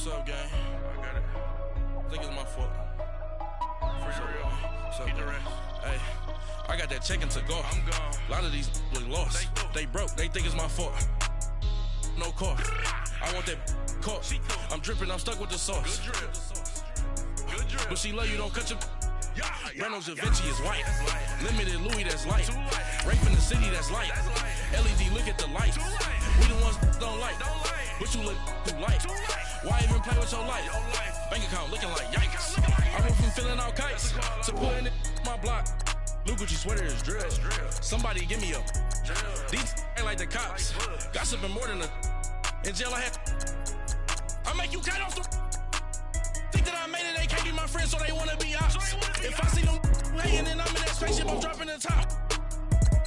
What's up, gang? I got it. I think it's my fault. For real. What's up, man? Hey, I got that chicken to go. I'm gone. A lot of these look lost. They broke. They think it's my fault. No car. I want that caught. I'm dripping. I'm stuck with the sauce. Good drip. But she love you. Don't cut your. Reynolds Da Vinci is white. Limited Louis, that's light. Rape in the city, that's light. LED, look at the light. We the ones don't like. But you look too light. Why even play with your life? Bank account looking like yikes. I went from filling out kites to putting it my block. Blue Gucci sweater is drill. Somebody give me a. These ain't like the cops. Gossiping more than a. In jail I had. I make you cut off the. Think that I made it, they can't be my friends, so they wanna be ops. If I see them hating and I'm in that spaceship, I'm dropping the top.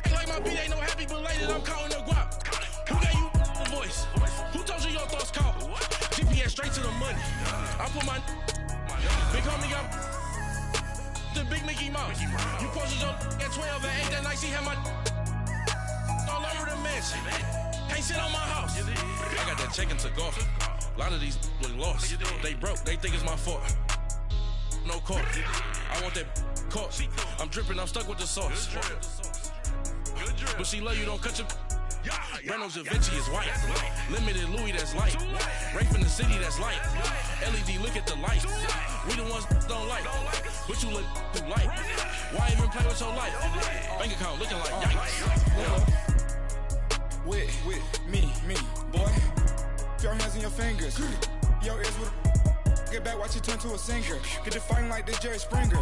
Ain't like my beat ain't no happy belated, I'm counting the guap. Who gave you the voice? Who told you your thoughts count? GPS straight to the money. I put my big homie up the big Mickey Mouse. You posted your at 12 and 8 that night, she had my all over the mansion. Can't sit on my house. I got that chicken to go. A lot of these look lost. They broke, they think it's my fault. No car. I want that caught. I'm dripping, I'm stuck with the sauce. But she love you, don't cut your. Reynolds Da Vinci is white. Limited Louis, that's light. Rape in the city, that's light. LED, look at the light. We the ones don't like. But you look too light. Why even play with your life? Bank account looking like yikes. With me, boy. Your hands and your fingers. Your ears with get back, watch you turn to a singer. Get the fighting like this Jerry Springer.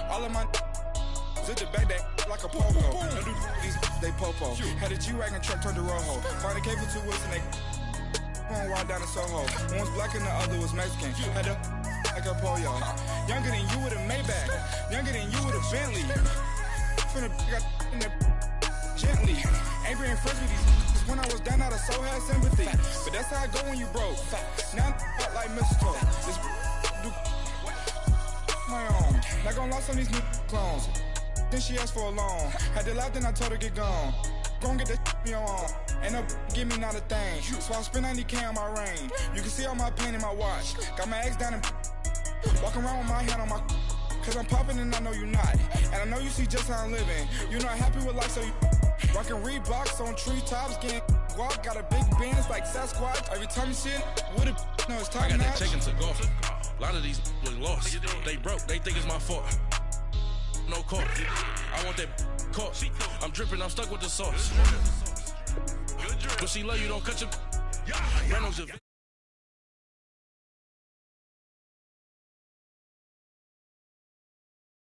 All of my zip the back that like a popo. No do these they popo. Had a G-Wagon truck turned to Rojo. Find a cable 2 wheels and they going wild down in Soho. One was black and the other was Mexican. Had a like a pollo. Younger than you with a Maybach. Younger than you with a Bentley. Finna got in that gently. Ain't been friends with these. When I was down, I so had sympathy. But that's how I go when you broke. Now I'm like mistletoe. This do my own. Not gonna lost on these new clones. Then she asked for a loan. Had to laugh, then I told her get gone. Gon' get that me on. Ain't no give me not a thing. So I spend 90K on my ring. You can see all my pain in my watch. Got my ex down and walking around with my hand on my. Cause I'm popping and I know you not. And I know you see just how I'm living. You're not happy with life, so you. Rockin' Reeboks on treetops, getting guap, got a big Benz like Sasquatch. Every time you see it, with it, no, it's top notch. I got that chicken to go. A lot of these look lost. They broke, they think it's my fault. No car. I want that caught. I'm dripping, I'm stuck with the sauce. But she love you, don't cut your. Reynolds Da Vinci.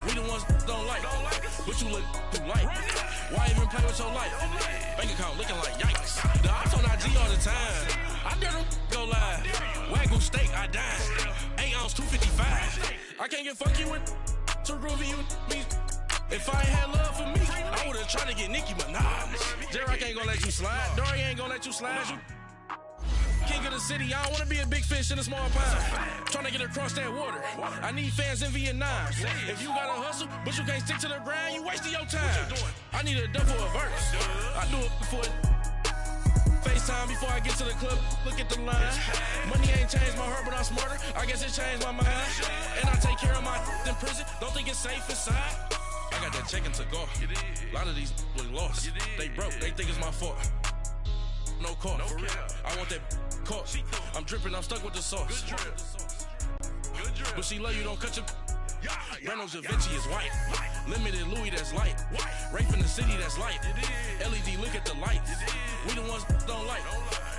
We the ones don't like. But you look too light. Why even play with your life? Bank account looking like yikes. The ops on IG all the time. I dare them go live. Wagyu steak, I dine. 8 ounce, 255. I can't get fuck you with too groovy you me. If I ain't had love for me, I would've tried to get Nicki Minaj. J-Rock ain't gonna let you slide. Dory ain't gonna let you slide. You king of the city, I don't wanna be a big fish in a small pond. Trying to get across that water. I need fans in Vietnam. If you gotta hustle, but you can't stick to the grind, you wasting your time. I need a double a verse. I do it before FaceTime before I get to the club. Look at the line. Money ain't changed my heart, but I'm smarter. I guess it changed my mind. And I take care of my in prison. Don't think it's safe inside. I got that chicken to go. A lot of these look lost. They broke. They think it's my fault. No car. I want that caught. I'm dripping, I'm stuck with the sauce. But she love you, don't cut your. Reynolds Da Vinci is white. Limited Louis, that's light. Rape in the city, that's light. LED, look at the light. We the ones don't like.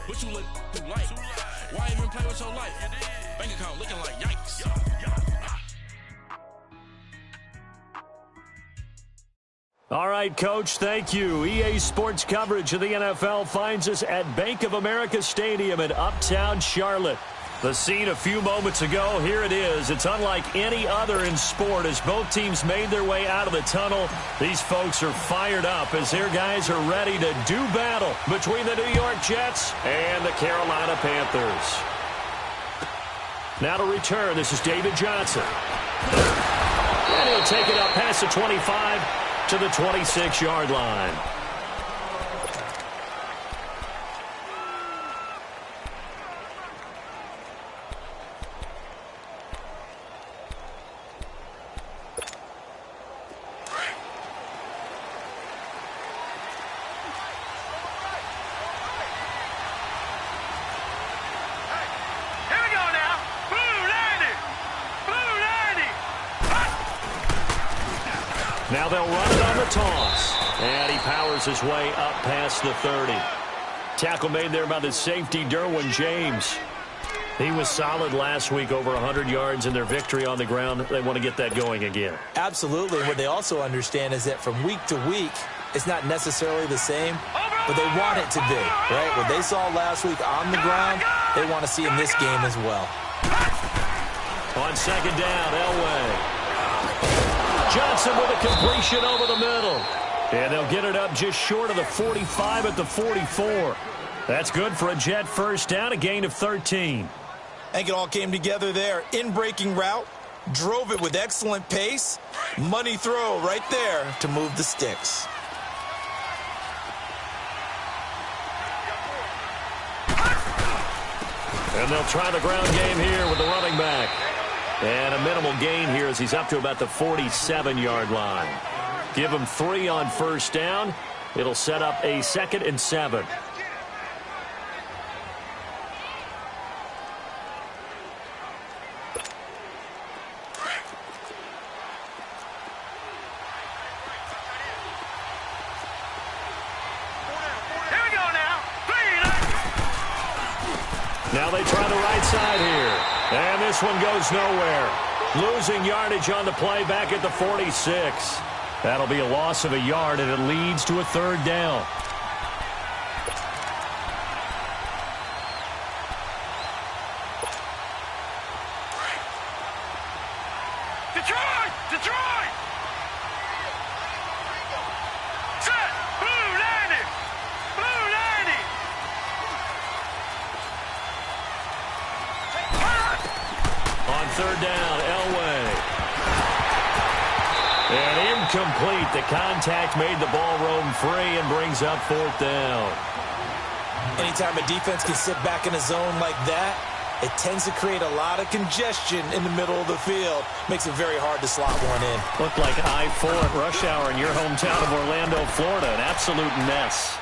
But you look too light. Why even play with your life? Bank account looking like yikes. All right, Coach, thank you. EA Sports coverage of the NFL finds us at Bank of America Stadium in Uptown Charlotte. The scene a few moments ago, here it is. It's unlike any other in sport as both teams made their way out of the tunnel. These folks are fired up as their guys are ready to do battle between the New York Jets and the Carolina Panthers. Now to return, this is David Johnson. And he'll take it up past the 25 to the 26-yard line. they'll run it on the toss. And he powers his way up past the 30. Tackle made there by the safety, Derwin James. He was solid last week, over 100 yards in their victory on the ground. They want to get that going again. Absolutely. What they also understand is that from week to week, it's not necessarily the same, but they want it to be, right? What they saw last week on the ground, they want to see in this game as well. On second down, Elway. Johnson with a completion over the middle. And they'll get it up just short of the 45 at the 44. That's good for a Jet first down, a gain of 13. I think it all came together there. In-breaking route, drove it with excellent pace. Money throw right there to move the sticks. And they'll try the ground game here with the running back. And a minimal gain here as he's up to about the 47-yard line. Give him 3 on first down. It'll set up a 2nd and 7. Now they try the right side here. And this one goes nowhere. Losing yardage on the play back at the 46. That'll be a loss of a yard, and it leads to a 3rd down. Detroit! Detroit! Set! Blue 90! Blue 90! On 3rd down, Elway. And incomplete. The contact made the ball roam free and brings up 4th down. Anytime a defense can sit back in a zone like that, it tends to create a lot of congestion in the middle of the field. Makes it very hard to slot one in. Looked like I-4 at rush hour in your hometown of Orlando, Florida. An absolute mess.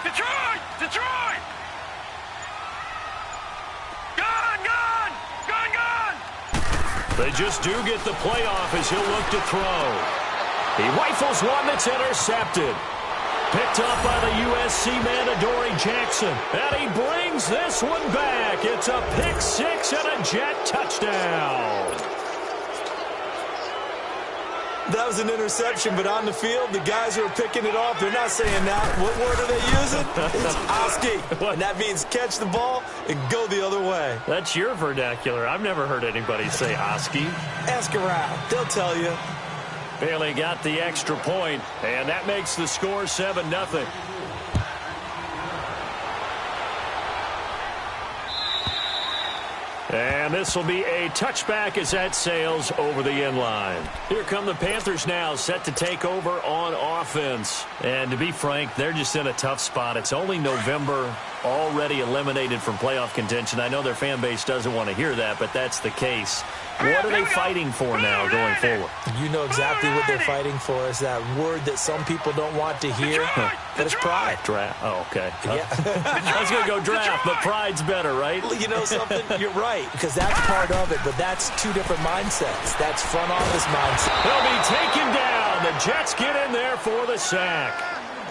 Detroit! Detroit! Gone! Gone! Gone! Gone! They just do get the playoff as he'll look to throw. He rifles one that's intercepted. Picked up by the USC man, Adoree Jackson. And he brings this one back. It's a pick six and a Jet touchdown. That was an interception, but on the field, the guys who are picking it off, they're not saying that. What word are they using? It's Oski. And that means catch the ball and go the other way. That's your vernacular. I've never heard anybody say Oski. Ask around. They'll tell you. Bailey got the extra point, and that makes the score 7-0. And this will be a touchback as that sails over the end line. Here come the Panthers now, set to take over on offense. And to be frank, they're just in a tough spot. It's only November, already eliminated from playoff contention. I know their fan base doesn't want to hear that, but that's the case. What are they fighting for now going forward? You know exactly what they're fighting for. Is that word that some people don't want to hear. But it's pride. Draft. Oh, okay. Yeah. I was going to go draft, but pride's better, right? You know something? You're right, because that's part of it, but that's two different mindsets. That's front office mindset. They'll be taken down. The Jets get in there for the sack.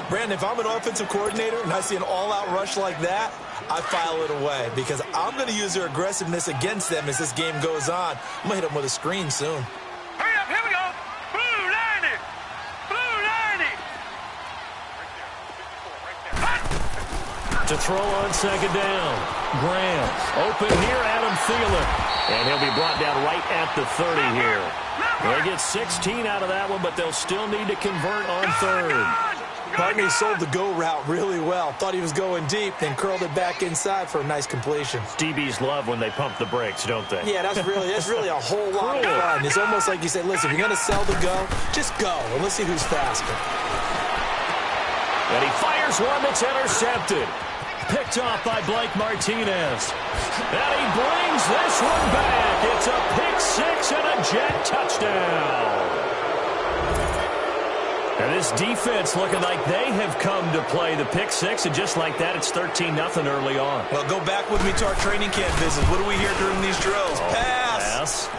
Brandon, if I'm an offensive coordinator and I see an all-out rush like that, I file it away because I'm going to use their aggressiveness against them as this game goes on. I'm going to hit them with a screen soon. Hurry up, here we go. Blue 90. Blue 90. To throw on second down. Graham. Open here, Adam Thielen. And he'll be brought down right at the 30 here. They get 16 out of that one, but they'll still need to convert on third. Pardon me, sold the go route really well. Thought he was going deep, then curled it back inside for a nice completion. DBs love when they pump the brakes, don't they? Yeah, that's really a whole lot of fun. It's almost like you say, listen, if you're going to sell the go, just go, and let's see who's faster. And he fires one that's intercepted. Picked off by Blake Martinez. And he brings this one back. It's a pick six and a Jet touchdown. And this defense looking like they have come to play the pick six, and just like that, it's 13-0 early on. Well, go back with me to our training camp visit. What do we hear during these drills? Pass.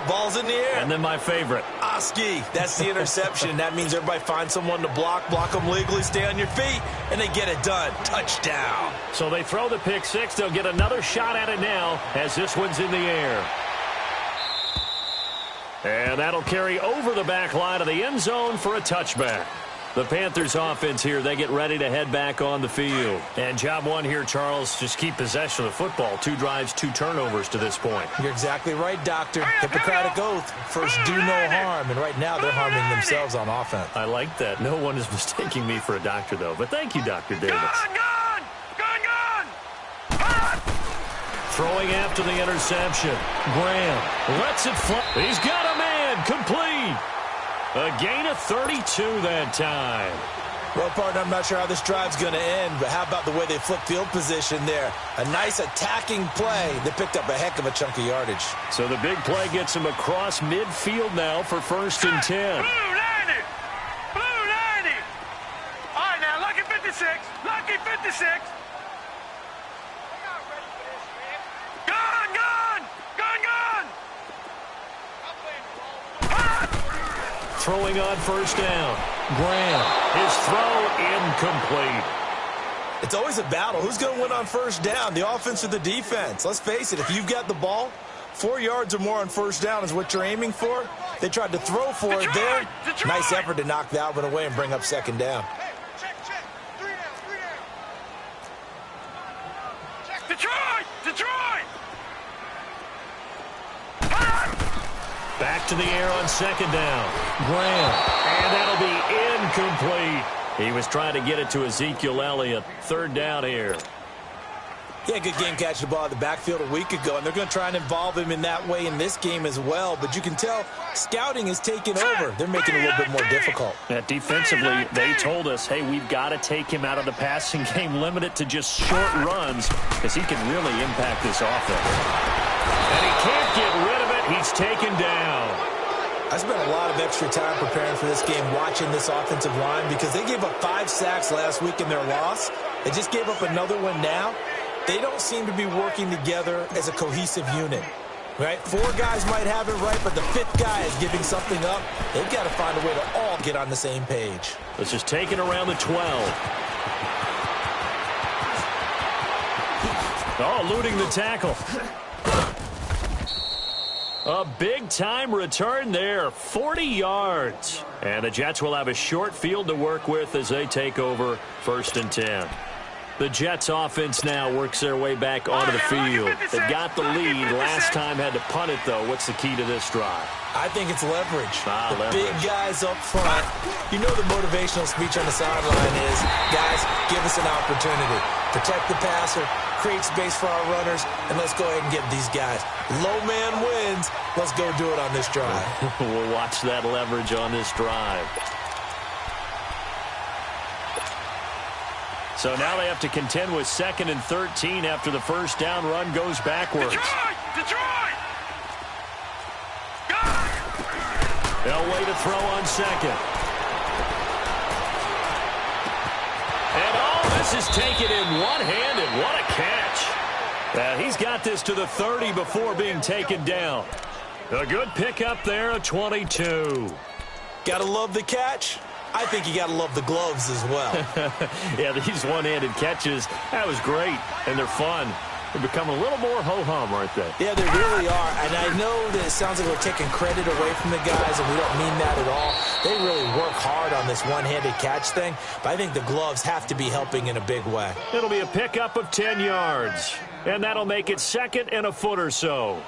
Ball's in the air. And then my favorite. Oski. That's the interception. That means everybody finds someone to block them legally, stay on your feet, and they get it done. Touchdown. So they throw the pick six. They'll get another shot at it now as this one's in the air. And that'll carry over the back line of the end zone for a touchback. The Panthers offense here, they get ready to head back on the field. And job one here, Charles, just keep possession of the football. 2 drives, 2 turnovers to this point. You're exactly right, Doctor. Hippocratic oath. First, do no harm. And right now, they're harming themselves on offense. I like that. No one is mistaking me for a doctor, though. But thank you, Dr. Davis. Gone! Throwing after the interception. Graham lets it fly. He's got a man. Complete. A gain of 32 that time. Well, partner, I'm not sure how this drive's going to end, but how about the way they flipped field position there? A nice attacking play that picked up a heck of a chunk of yardage. So the big play gets him across midfield now for 1st and 10. Blue 90! Blue 90! All right, now, lucky 56. Lucky 56. Throwing on 1st down. Graham. His throw incomplete. It's always a battle. Who's going to win on 1st down, the offense or the defense? Let's face it, if you've got the ball, 4 yards or more on 1st down is what you're aiming for. They tried to throw for it there. Nice effort to knock that one away and bring up 2nd down. Detroit! Back to the air on 2nd down. Graham. And that'll be incomplete. He was trying to get it to Ezekiel Elliott. 3rd down here. Yeah, good game catching the ball at the backfield a week ago, and they're going to try and involve him in that way in this game as well. But you can tell scouting is taking over. They're making it a little bit more difficult. Defensively, they told us, hey, we've got to take him out of the passing game, limit it to just short runs, because he can really impact this offense. And he can't get rid of it. He's taken down. I spent a lot of extra time preparing for this game, watching this offensive line, because they gave up 5 sacks last week in their loss. They just gave up another one now. They don't seem to be working together as a cohesive unit, right? 4 guys might have it right, but the 5th guy is giving something up. They've got to find a way to all get on the same page. Let's just take it around the 12. Oh, eluding the tackle. A big-time return there, 40 yards. And the Jets will have a short field to work with as they take over 1st and 10. The Jets offense now works their way back onto the field. They got the lead. Last time had to punt it, though. What's the key to this drive? I think it's leverage. Leverage. Big guys up front. You know the motivational speech on the sideline is, guys, give us an opportunity. Protect the passer, create space for our runners, and let's go ahead and get these guys. Low man wins. Let's go do it on this drive. We'll watch that leverage on this drive. So now they have to contend with 2nd and 13 after the 1st down run goes backwards. Detroit! They'll wait to throw on 2nd. And all this is taken in one-handed. What a catch. He's got this to the 30 before being taken down. A good pickup there, a 22. Gotta love the catch. I think you got to love the gloves as well. Yeah, these one-handed catches, that was great, and they're fun. They're becoming a little more ho-hum, aren't they? Yeah, they really are, and I know that it sounds like we're taking credit away from the guys, and we don't mean that at all. They really work hard on this one-handed catch thing, but I think the gloves have to be helping in a big way. It'll be a pickup of 10 yards, and that'll make it 2nd and a foot or so.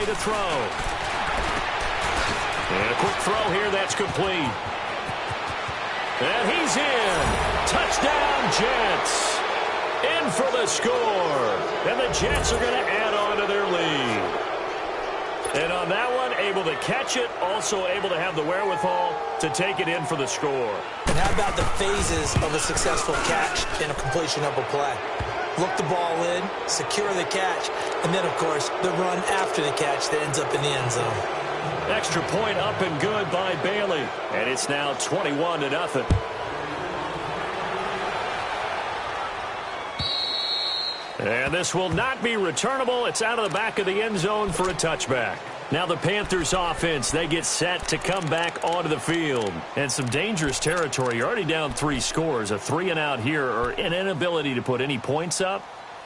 ready to throw. And a quick throw here, that's complete. And he's in. Touchdown, Jets. In for the score. And the Jets are going to add on to their lead. And on that one, able to catch it, also able to have the wherewithal to take it in for the score. And how about the phases of a successful catch and a completion of a play? Look the ball in, secure the catch, and then, of course, the run after the catch that ends up in the end zone. Extra point up and good by Bailey. And it's now 21-0. And this will not be returnable. It's out of the back of the end zone for a touchback. Now the Panthers offense, they get set to come back onto the field. And some dangerous territory. You're already down 3 scores. A 3-and-out here or an inability to put any points up.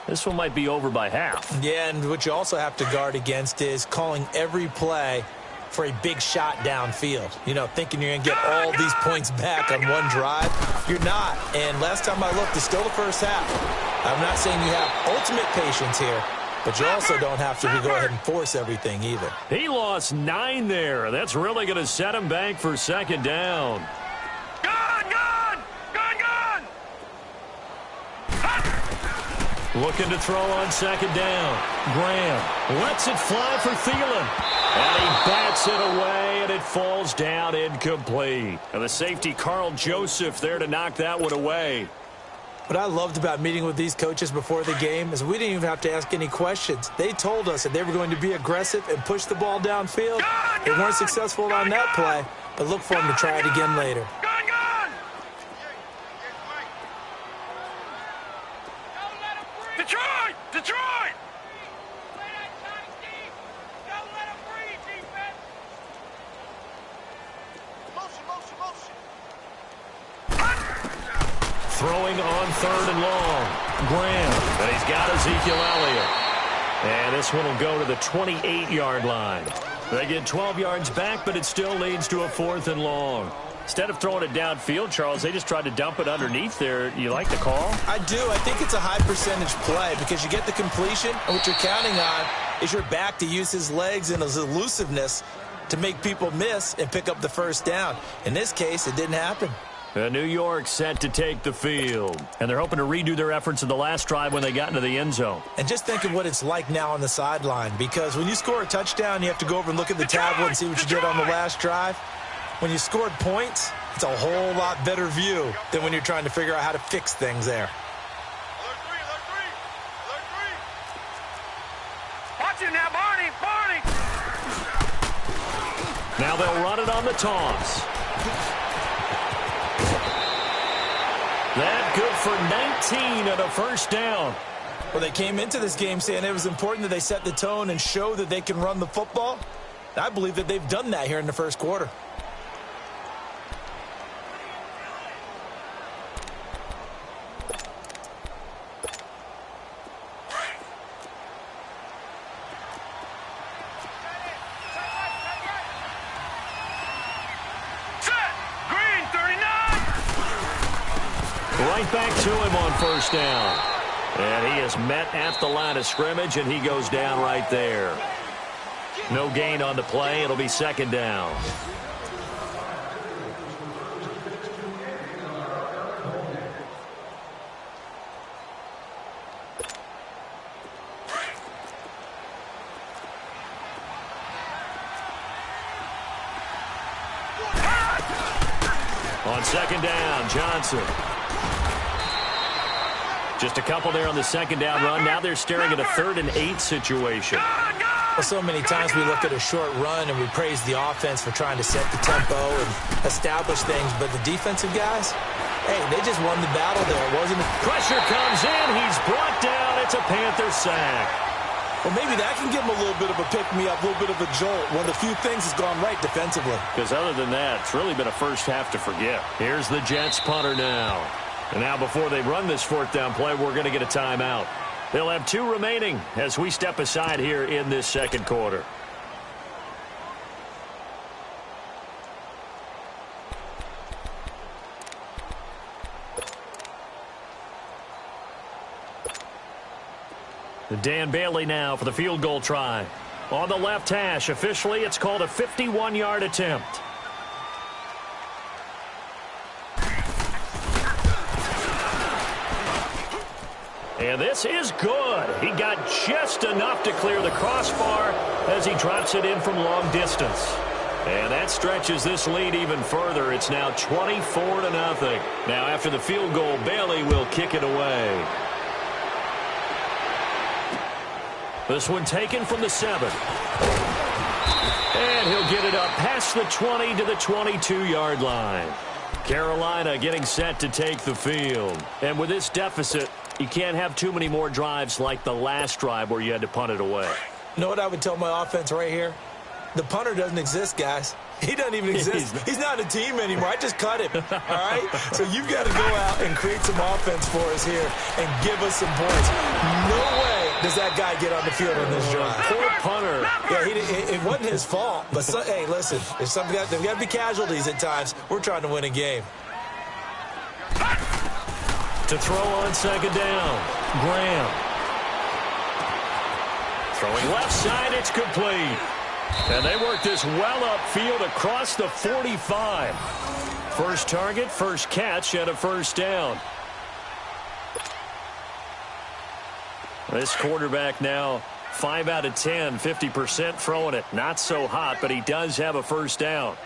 This one might be over by half. Yeah, and what you also have to guard against is calling every play for a big shot downfield. You know, thinking you're going to get all these points back on one drive. You're not. And last time I looked, it's still the first half. I'm not saying you have ultimate patience here, but you also don't have to go ahead and force everything either. He lost 9 there. That's really going to set him back for second down. Looking to throw on second down. Graham lets it fly for Thielen. And he bats it away, and it falls down incomplete. And the safety, Carl Joseph, there to knock that one away. What I loved about meeting with these coaches before the game is we didn't even have to ask any questions. They told us that they were going to be aggressive and push the ball downfield. They weren't successful on that play, but look for them to try it again later. Detroit! Detroit! Throwing on 3rd and long. Graham, and he's got Ezekiel Elliott. And this one will go to the 28-yard line. They get 12 yards back, but it still leads to a 4th and long. Instead of throwing it downfield, Charles, they just tried to dump it underneath there. You like the call? I do. I think it's a high-percentage play because you get the completion, and what you're counting on is your back to use his legs and his elusiveness to make people miss and pick up the first down. In this case, it didn't happen. New York set to take the field. And they're hoping to redo their efforts in the last drive when they got into the end zone. And just think of what it's like now on the sideline, because when you score a touchdown, you have to go over and look at the tablet and see what you did on the last drive. When you scored points, it's a whole lot better view than when you're trying to figure out how to fix things there. Watch it now, Barney! Barney! Now they'll run it on the toss. That good for 19 and a first down. Well, they came into this game saying it was important that they set the tone and show that they can run the football. I believe that they've done that here in the first quarter. Right back to him on first down. And he is met at the line of scrimmage, and he goes down right there. No gain on the play. It'll be second down. On second down, Johnson. Just a couple there on the second down run. Now they're staring at a 3rd and 8 situation. Well, so many times we look at a short run and we praise the offense for trying to set the tempo and establish things. But the defensive guys, hey, they just won the battle there. It wasn't. Pressure comes in. He's brought down. It's a Panther sack. Well, maybe that can give him a little bit of a pick-me-up, a little bit of a jolt. One of the few things that's gone right defensively. Because other than that, it's really been a first half to forget. Here's the Jets punter now. And now before they run this 4th down play, we're going to get a timeout. They'll have 2 remaining as we step aside here in this second quarter. Dan Bailey now for the field goal try. on the left hash. Officially, it's called a 51-yard attempt. And this is good. He got just enough to clear the crossbar as he drops it in from long distance. And that stretches this lead even further. It's now 24-0. Now, after the field goal, Bailey will kick it away. This one taken from the 7. And he'll get it up past the 20 to the 22-yard line. Carolina getting set to take the field. And with this deficit, you can't have too many more drives like the last drive where you had to punt it away. You know what I would tell my offense right here? The punter doesn't exist, guys. He doesn't even exist. He's not a team anymore. I just cut him, all right? So you've got to go out and create some offense for us here and give us some points. No way does that guy get on the field on this drive. Poor punter. Yeah, it wasn't his fault. But, hey, listen, there's got to be casualties at times. We're trying to win a game. To throw on second down, Graham. Throwing left side, it's complete. And they work this well upfield across the 45. First target, first catch, and a first down. This quarterback now 5 out of 10, 50% throwing it. Not so hot, but he does have a first down.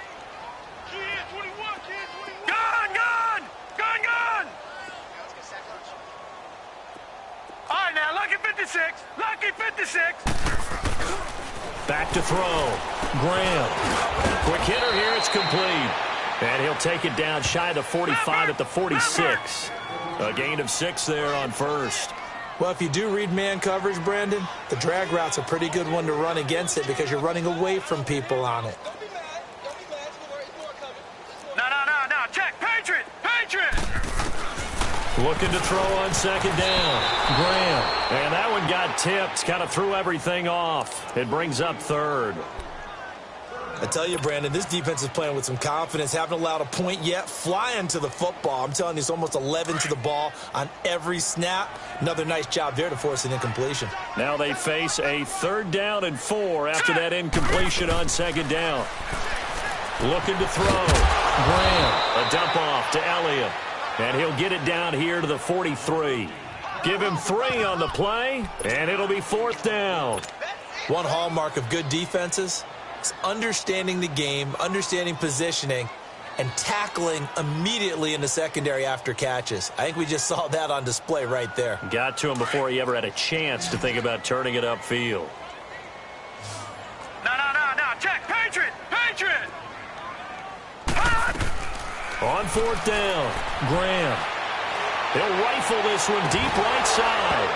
Lucky 56. Back to throw. Graham. Quick hitter here. It's complete. And he'll take it down shy of the 45 at the 46. A gain of 6 there on first. Well, if you do read man coverage, Brandon, the drag route's a pretty good one to run against it because you're running away from people on it. No. Check. Patriot. Looking to throw on second down. Graham. And that one got tipped. Kind of threw everything off. It brings up third. I tell you, Brandon, this defense is playing with some confidence. Haven't allowed a point yet. Flying to the football. I'm telling you, it's almost 11 to the ball on every snap. Another nice job there to force an incompletion. Now they face a 3rd down and 4 after that incompletion on second down. Looking to throw. Graham. A dump off to Elliott. And he'll get it down here to the 43. Give him 3 on the play, and it'll be 4th down. One hallmark of good defenses is understanding the game, understanding positioning, and tackling immediately in the secondary after catches. I think we just saw that on display right there. Got to him before he ever had a chance to think about turning it upfield. No. Check. Patriot. On 4th down, Graham. He'll rifle this one deep right side.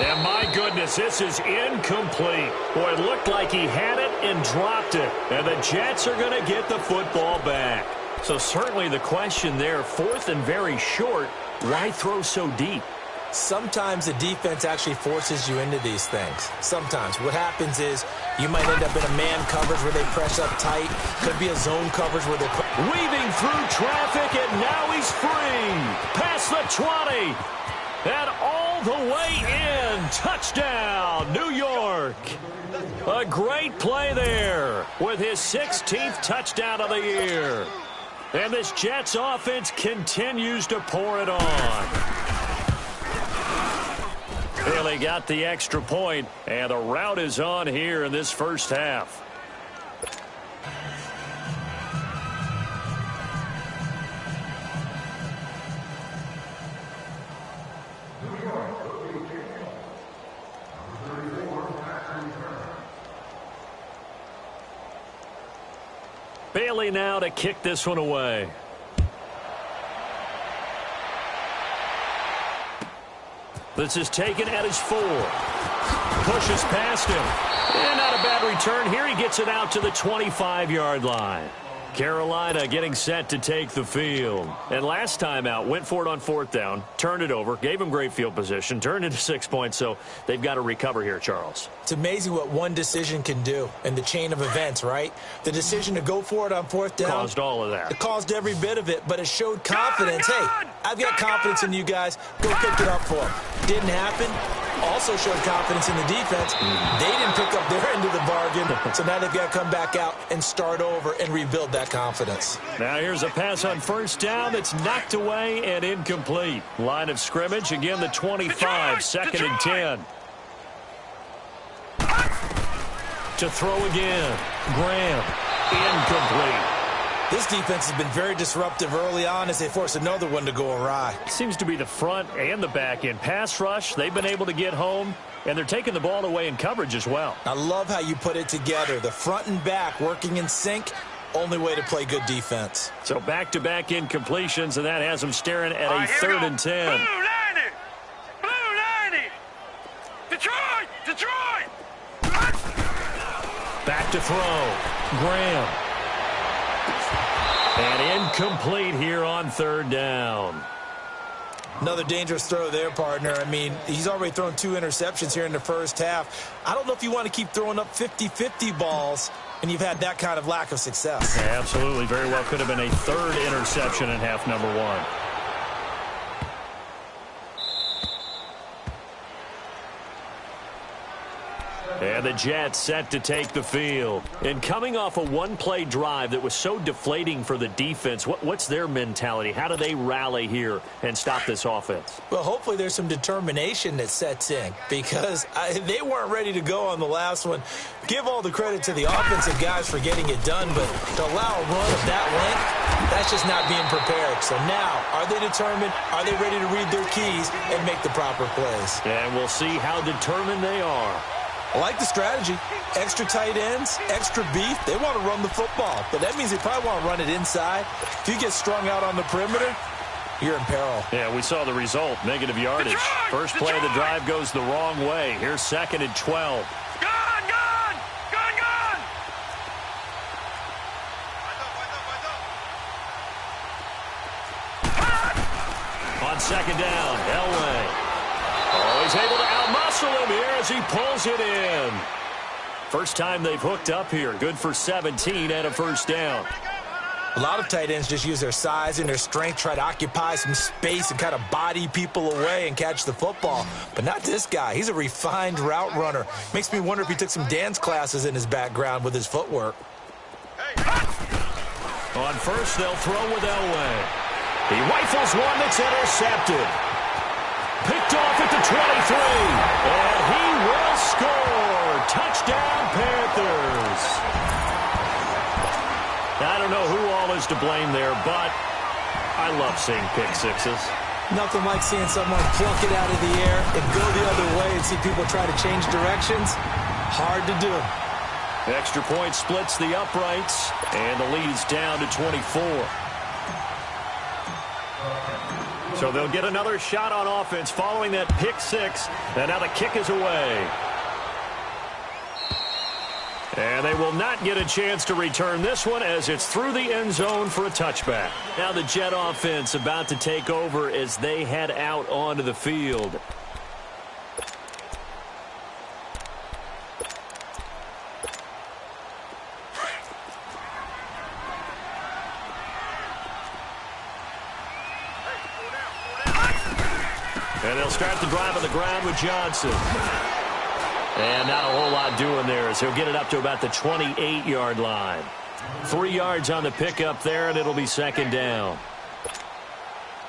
And my goodness, this is incomplete. Boy, it looked like he had it and dropped it. And the Jets are going to get the football back. So certainly the question there, 4th and very short, why throw so deep? Sometimes the defense actually forces you into these things. Sometimes. What happens is you might end up in a man coverage where they press up tight. Could be a zone coverage where they... Weaving through traffic, and now he's free. Past the 20. And all the way in. Touchdown, New York. A great play there with his 16th touchdown of the year. And this Jets offense continues to pour it on. Bailey got the extra point, and the rout is on here in this first half. Bailey now to kick this one away. This is taken at his 4. Pushes past him. And not a bad return here. He gets it out to the 25-yard line. Carolina getting set to take the field. And last time out, went for it on 4th down, turned it over, gave him great field position, turned into 6 points, so they've got to recover here, Charles. It's amazing what one decision can do in the chain of events, right? The decision to go for it on 4th down. Caused all of that. It caused every bit of it, but it showed confidence. Hey, I've got confidence in you guys. Go pick it up for them. Didn't happen. also showed confidence in the defense. They didn't pick up their end of the bargain, so now they've got to come back out and start over and rebuild that confidence. Now here's a pass on first down that's knocked away and incomplete. Line of scrimmage, again the 25, second and 10. To throw again. Graham, incomplete. This defense has been very disruptive early on as they force another one to go awry. Seems to be the front and the back end. Pass rush, they've been able to get home, and they're taking the ball away in coverage as well. I love how you put it together. The front and back working in sync, only way to play good defense. So back-to-back incompletions, and that has them staring at a third and 10. Blue 90! Blue 90! Detroit! Detroit! Back to throw. Graham. And incomplete here on third down. Another dangerous throw there, partner. I mean, he's already thrown 2 interceptions here in the first half. I don't know if you want to keep throwing up 50-50 balls, and you've had that kind of lack of success. Yeah, absolutely. Very well could have been a third interception in half number 1. And the Jets set to take the field. And coming off a one-play drive that was so deflating for the defense, what's their mentality? How do they rally here and stop this offense? Well, hopefully there's some determination that sets in because they weren't ready to go on the last one. Give all the credit to the offensive guys for getting it done, but to allow a run of that length, that's just not being prepared. So now, are they determined? Are they ready to read their keys and make the proper plays? And we'll see how determined they are. I like the strategy. Extra tight ends, extra beef. They want to run the football, but that means they probably want to run it inside. If you get strung out on the perimeter, you're in peril. Yeah, we saw the result, negative yardage. First play of the drive goes the wrong way. Here's second and 12. Gone! Gone! Gone! Gone! On second down, Elway. Oh, he's able to outmuscle him here as he pulls it in. First time they've hooked up here. Good for 17 and a first down. A lot of tight ends just use their size and their strength, try to occupy some space and kind of body people away and catch the football. But not this guy. He's a refined route runner. Makes me wonder if he took some dance classes in his background with his footwork. On first, they'll throw with Elway. He rifles one that's intercepted. Picked off at the 23. And he will score. Touchdown, Panthers. I don't know who all is to blame there, but I love seeing pick sixes. Nothing like seeing someone plunk it out of the air and go the other way and see people try to change directions. Hard to do. Extra point splits the uprights, and the lead is down to 24. So they'll get another shot on offense following that pick six, and now the kick is away. And they will not get a chance to return this one as it's through the end zone for a touchback. Now the Jet offense about to take over as they head out onto the field. And they'll start the drive on the ground with Johnson. And not a whole lot doing there as he'll get it up to about the 28-yard line. 3 yards on the pickup there, and it'll be second down.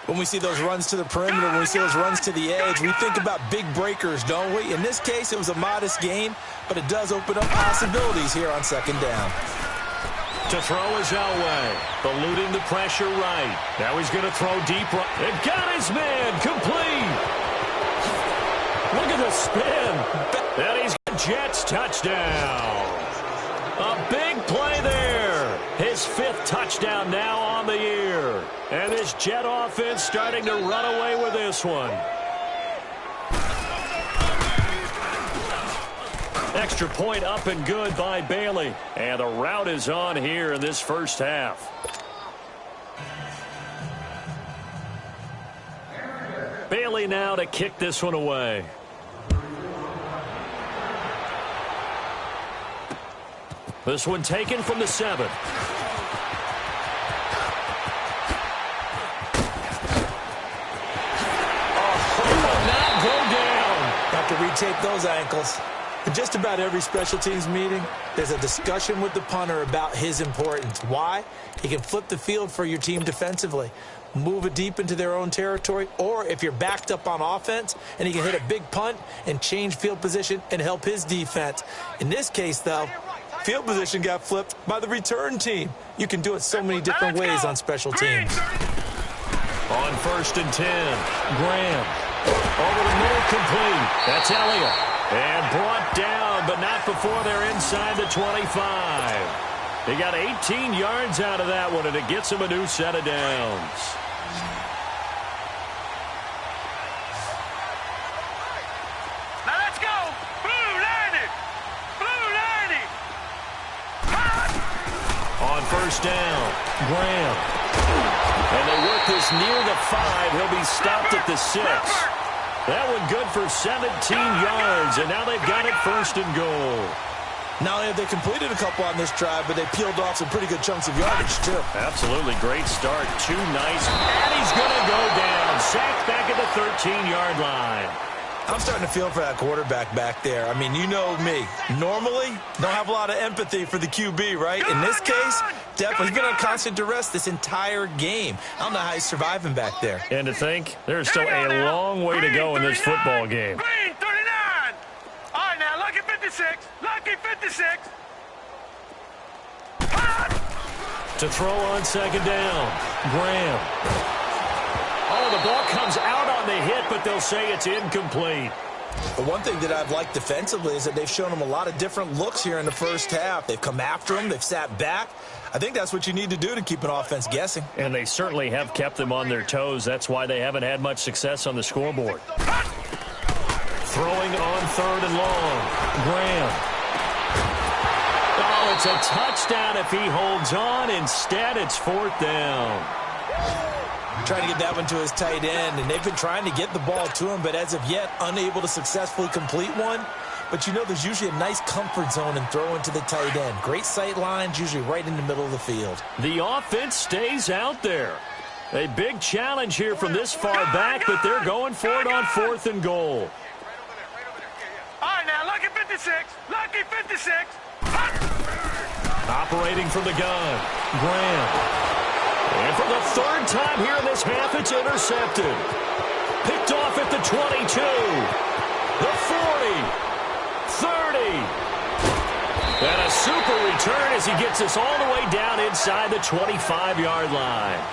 When we see those runs to the perimeter, when we see those runs to the edge, we think about big breakers, don't we? In this case, it was a modest gain, but it does open up possibilities here on second down. To throw is Elway, eluding the pressure right. Now he's going to throw deep right. And got his man, complete. Look at the spin. And he's got Jets touchdown. A big play there. His 5th touchdown now on the year. And this Jet offense starting to run away with this one. Extra point up and good by Bailey. And the route is on here in this first half. Bailey now to kick this one away. This one taken from the 7. have to retape those ankles. In just about every special teams meeting, there's a discussion with the punter about his importance. Why? He can flip the field for your team defensively, move it deep into their own territory, or if you're backed up on offense, and he can hit a big punt and change field position and help his defense. In this case, though, field position got flipped by the return team. You can do it so many different ways on special teams. On 1st and 10, Graham. Over the middle, complete. That's Elliott. And brought down, but not before they're inside the 25. They got 18 yards out of that one, and it gets them a new set of downs. Now let's go. Blue 90. Blue 90. On 1st down, Graham. And they work this near the 5. He'll be stopped at the 6. That one good for 17 yards, and now they've got it 1st and goal. Not only have they completed a couple on this drive, but they peeled off some pretty good chunks of yardage, too. Absolutely great start. Too nice. And he's going to go down. Sacked back at the 13-yard line. I'm starting to feel for that quarterback back there. I mean, you know me. Normally, don't have a lot of empathy for the QB, right? In this case, definitely he's been on constant duress this entire game. I don't know how he's surviving back there. And to think, there's still a long way to go in this football game. Green 39. All right, now, lucky 56. Lucky 56. To throw on 2nd down, Graham. Oh, the ball comes out on the hit, but they'll say it's incomplete. But one thing that I've liked defensively is that they've shown him a lot of different looks here in the first half. They've come after him. They've sat back. I think that's what you need to do to keep an offense guessing. And they certainly have kept them on their toes. That's why they haven't had much success on the scoreboard. Throwing on 3rd and long, Graham. Oh, it's a touchdown if he holds on. Instead, it's 4th down. Trying to get that one to his tight end, and they've been trying to get the ball to him, but as of yet, unable to successfully complete one. But you know there's usually a nice comfort zone in throwing to the tight end. Great sight lines, usually right in the middle of the field. The offense stays out there. A big challenge here from this far back, but they're going for it on 4th and goal. All right, now, lucky 56. Lucky 56. Operating from the gun, Graham. And for the 3rd time here in this half, it's intercepted. Picked off at the 22, the 40, 30. And a super return as he gets us all the way down inside the 25-yard line.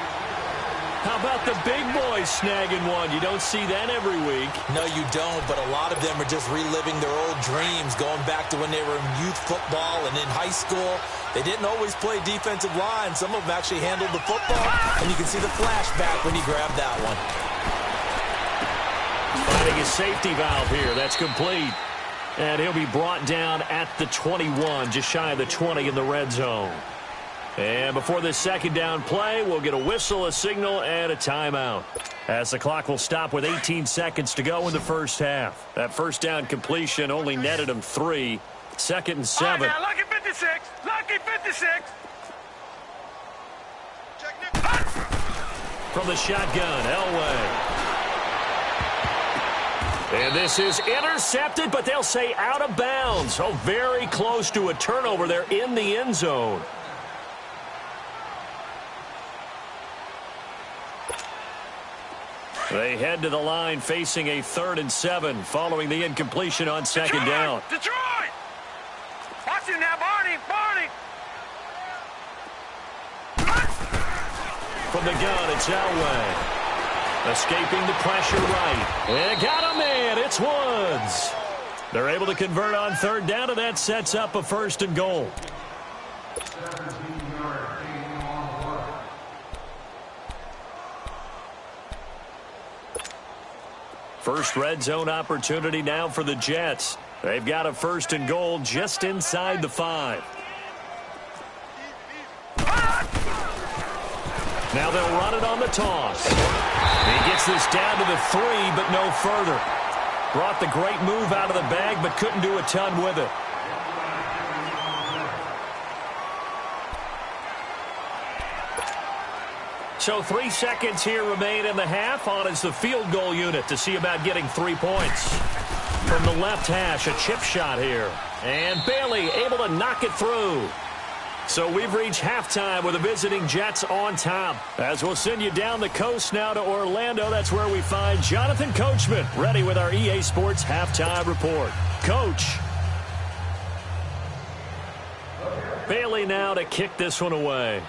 How about the big boys snagging one? You don't see that every week. No, you don't, but a lot of them are just reliving their old dreams, going back to when they were in youth football and in high school. They didn't always play defensive line. Some of them actually handled the football, and you can see the flashback when he grabbed that one. Finding his safety valve here. That's complete. And he'll be brought down at the 21, just shy of the 20 in the red zone. And before this 2nd down play, we'll get a whistle, a signal, and a timeout. As the clock will stop with 18 seconds to go in the first half. That 1st down completion only netted him 3. 2nd and 7. All right, now, lucky 56. Lucky 56. From the shotgun, Elway. And this is intercepted, but they'll say out of bounds. So very close to a turnover there in the end zone. They head to the line facing a 3rd and 7 following the incompletion on 2nd down. Detroit! Watch him now, Barney! Barney! From the gun, it's Elway. Escaping the pressure right. And got a man. It's Woods. They're able to convert on 3rd down, and that sets up a 1st and goal. First red zone opportunity now for the Jets. They've got a 1st and goal just inside the 5. Now they'll run it on the toss. He gets this down to the 3, but no further. Brought the great move out of the bag, but couldn't do a ton with it. So 3 seconds here remain in the half. On is the field goal unit to see about getting 3 points. From the left hash, a chip shot here. And Bailey able to knock it through. So we've reached halftime with the visiting Jets on top. As we'll send you down the coast now to Orlando, that's where we find Jonathan Coachman ready with our EA Sports halftime report. Coach. Bailey now to kick this one away.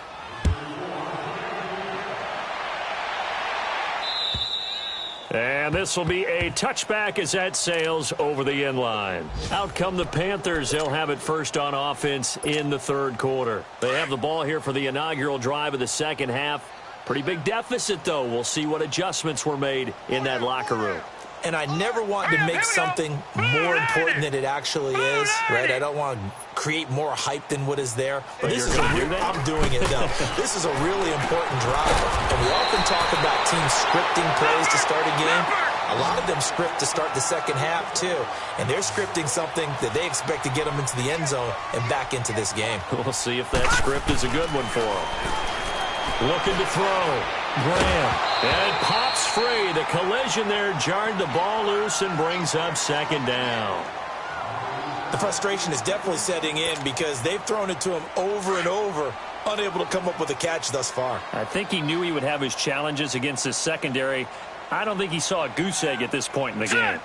And this will be a touchback as that sails over the end line. Out come the Panthers. They'll have it first on offense in the third quarter. They have the ball here for the inaugural drive of the second half. Pretty big deficit, though. We'll see what adjustments were made in that locker room. And I never want to make something more important than it actually is, right? I don't want to create more hype than what is there. But this is I'm doing it, though. This is a really important drive. And we often talk about teams scripting plays to start a game. A lot of them script to start the second half, too. And they're scripting something that they expect to get them into the end zone and back into this game. We'll see if that script is a good one for them. Looking to throw. Graham. And it pops free. The collision there jarred the ball loose and brings up second down. The frustration is definitely setting in because they've thrown it to him over and over, unable to come up with a catch thus far. I think he knew he would have his challenges against his secondary. I don't think he saw a goose egg at this point in the game.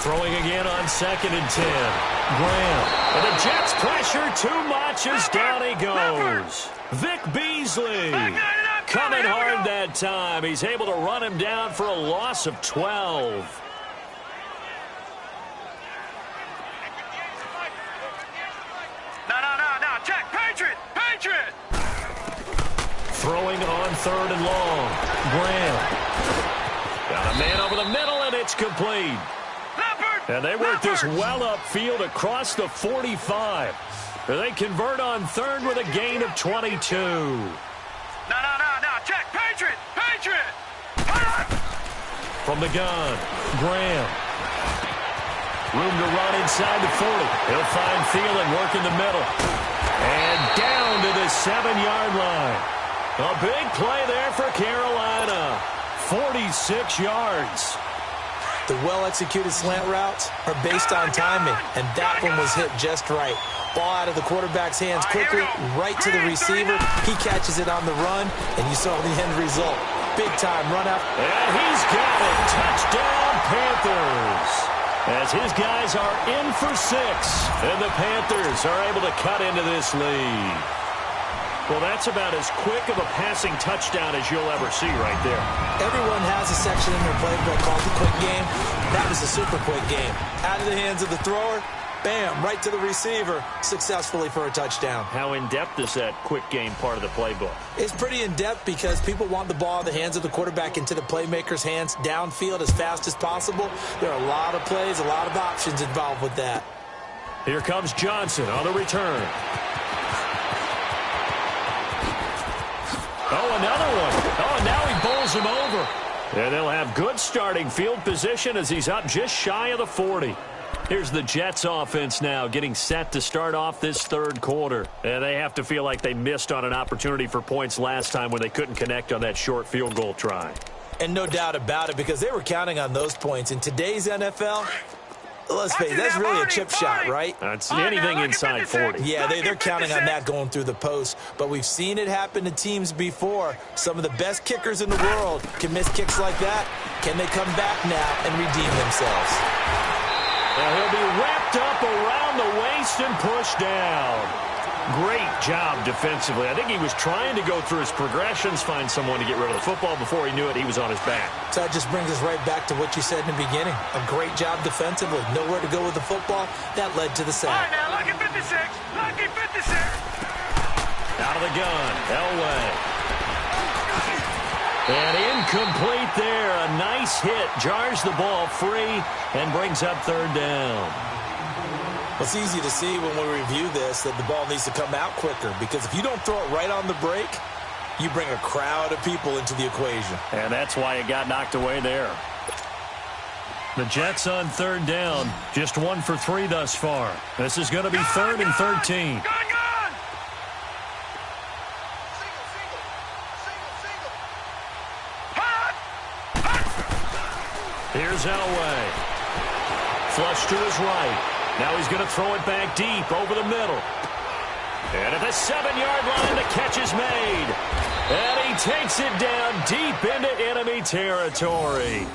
Throwing again on 2nd and 10. Graham. And the Jets pressure too much as down he goes. Vic Beasley coming hard that time. He's able to run him down for a loss of 12. No. Check. Patriot. Throwing on 3rd and long. Graham. Got a man over the middle, and it's complete. And they work this well upfield across the 45. They convert on 3rd with a gain of 22. No. Check. Patriot. From the gun, Graham. Room to run inside the 40. He'll find Thielen working the middle. And down to the 7-yard line. A big play there for Carolina. 46 yards. The well-executed slant routes are based on timing, and that one was hit just right. Ball out of the quarterback's hands quickly, right to the receiver. He catches it on the run, and you saw the end result. Big-time run out. And he's got it. Touchdown, Panthers. As his guys are in for 6, and the Panthers are able to cut into this lead. Well, that's about as quick of a passing touchdown as you'll ever see right there. Everyone has a section in their playbook called the quick game. That was a super quick game. Out of the hands of the thrower, bam, right to the receiver, successfully for a touchdown. How in-depth is that quick game part of the playbook? It's pretty in-depth because people want the ball in the hands of the quarterback into the playmaker's hands downfield as fast as possible. There are a lot of plays, a lot of options involved with that. Here comes Johnson on the return. Oh, another one. Oh, and now he bowls him over. And they'll have good starting field position as he's up just shy of the 40. Here's the Jets offense now getting set to start off this third quarter. And they have to feel like they missed on an opportunity for points last time when they couldn't connect on that short field goal try. And no doubt about it, because they were counting on those points. In today's NFL, let's face it, that's really a chip shot, right? That's anything inside 40. Yeah, they're counting on that going through the post. But we've seen it happen to teams before. Some of the best kickers in the world can miss kicks like that. Can they come back now and redeem themselves? Well, he'll be wrapped up around the waist and pushed down. Great job defensively. I think he was trying to go through his progressions, find someone to get rid of the football. Before he knew it, he was on his back. So that just brings us right back to what you said in the beginning. A great job defensively. Nowhere to go with the football. That led to the sack. All right, now, lucky 56. Lucky 56. Out of the gun. Elway. And incomplete there. A nice hit. Jars the ball free and brings up third down. It's easy to see when we review this that the ball needs to come out quicker, because if you don't throw it right on the break, you bring a crowd of people into the equation. And that's why it got knocked away there. The Jets on third down, just 1 for 3 thus far. This is going to be 3rd and 13. Here's Elway. Flush to his right. Now he's going to throw it back deep over the middle. And at the 7-yard line, the catch is made. And he takes it down deep into enemy territory.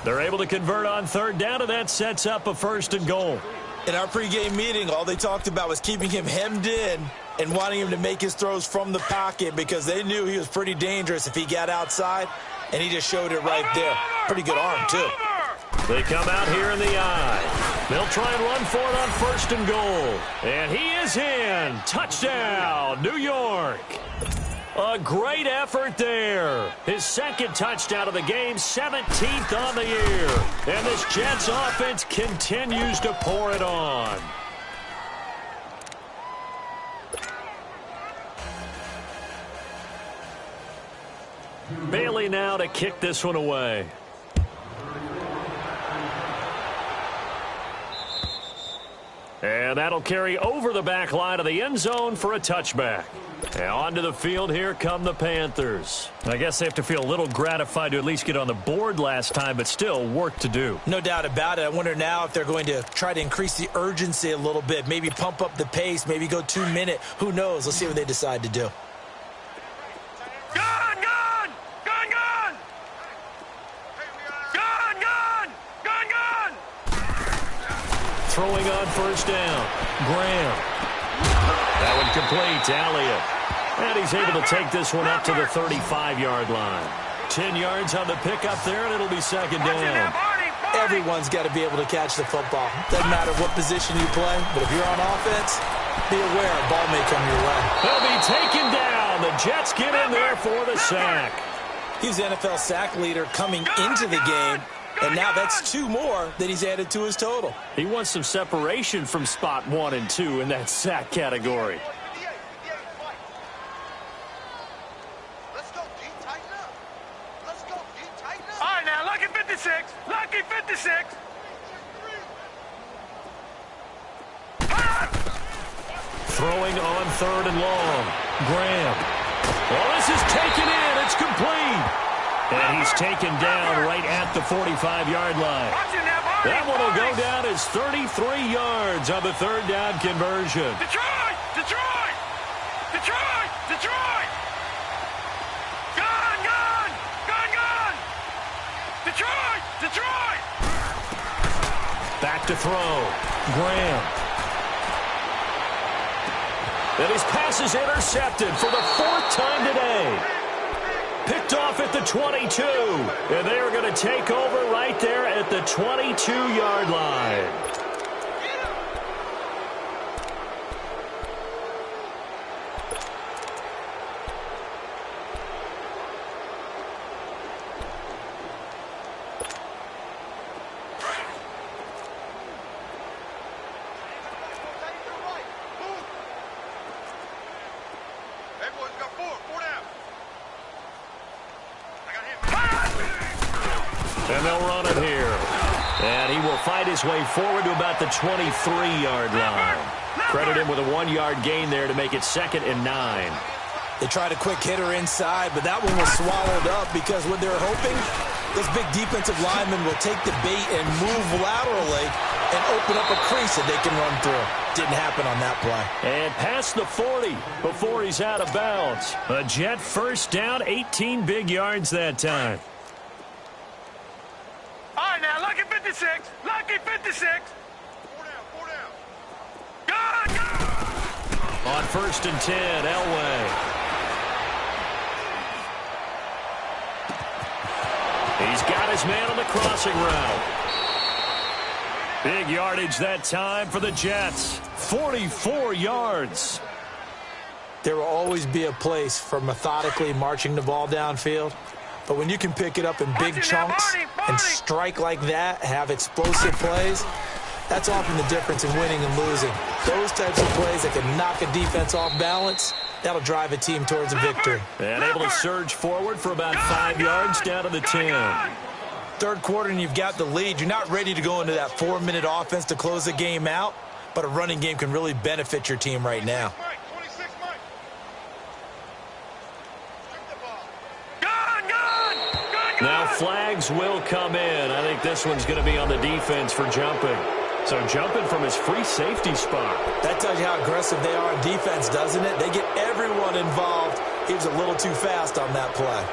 They're able to convert on third down, and that sets up a 1st and goal. In our pregame meeting, all they talked about was keeping him hemmed in and wanting him to make his throws from the pocket because they knew he was pretty dangerous if he got outside, and he just showed it right there. Pretty good arm, too. They come out here in the eye. They'll try and run for it on 1st and goal. And he is in. Touchdown, New York. A great effort there. His 2nd touchdown of the game, 17th on the year. And this Jets offense continues to pour it on. Bailey now to kick this one away. And that'll carry over the back line of the end zone for a touchback. And onto the field, here come the Panthers. I guess they have to feel a little gratified to at least get on the board last time, but still work to do. No doubt about it. I wonder now if they're going to try to increase the urgency a little bit, maybe pump up the pace, maybe go 2-minute. Who knows? Let's see what they decide to do. Gun, gun! Gun, gun! Gun, gun! Gun, gun! Throwing on 1st down. Graham. That one complete to Elliott. And he's able to take this one up to the 35-yard line. 10 yards on the pickup there, and it'll be 2nd down. Everyone's got to be able to catch the football. Doesn't matter what position you play, but if you're on offense, be aware a ball may come your way. He'll be taken down. The Jets get in there for the sack. He's the NFL sack leader coming into the game, and now that's 2 more that he's added to his total. He wants some separation from spot 1 and 2 in that sack category. All right, now, lucky 56. Lucky 56. Throwing on 3rd and long. Graham. Well, this is taken in. It's complete. And he's taken down right at the 45-yard line. That one will go down as 33 yards on the 3rd down conversion. Detroit! Detroit! Detroit! Detroit! Gun! Gun! Gun! Gun! Detroit! Detroit! Back to throw. Graham. And his pass is intercepted for the 4th time today. Picked off at the 22. And they are going to take over right there at the 22-yard line. And they'll run it here. And he will fight his way forward to about the 23-yard line. Credit him with a 1-yard gain there to make it 2nd and 9. They tried a quick hitter inside, but that one was swallowed up because what they're hoping, those big defensive linemen will take the bait and move laterally and open up a crease that they can run through. Didn't happen on that play. And past the 40 before he's out of bounds. A Jet 1st down, 18 big yards that time. All right, now, lucky 56. Lucky 56. 4 down, 4 down. Gun! Gun! On 1st and 10, Elway. He's got his man on the crossing route. Big yardage that time for the Jets. 44 yards. There will always be a place for methodically marching the ball downfield. But when you can pick it up in big chunks and strike like that, have explosive plays, that's often the difference in winning and losing. Those types of plays that can knock a defense off balance, that'll drive a team towards a victory. And able to surge forward for about 5 yards down to the 10. Third quarter and you've got the lead. You're not ready to go into that 4-minute offense to close the game out, but a running game can really benefit your team right now. Now flags will come in. I think this one's going to be on the defense for jumping. So jumping from his free safety spot. That tells you how aggressive they are on defense, doesn't it? They get everyone involved. He was a little too fast on that play.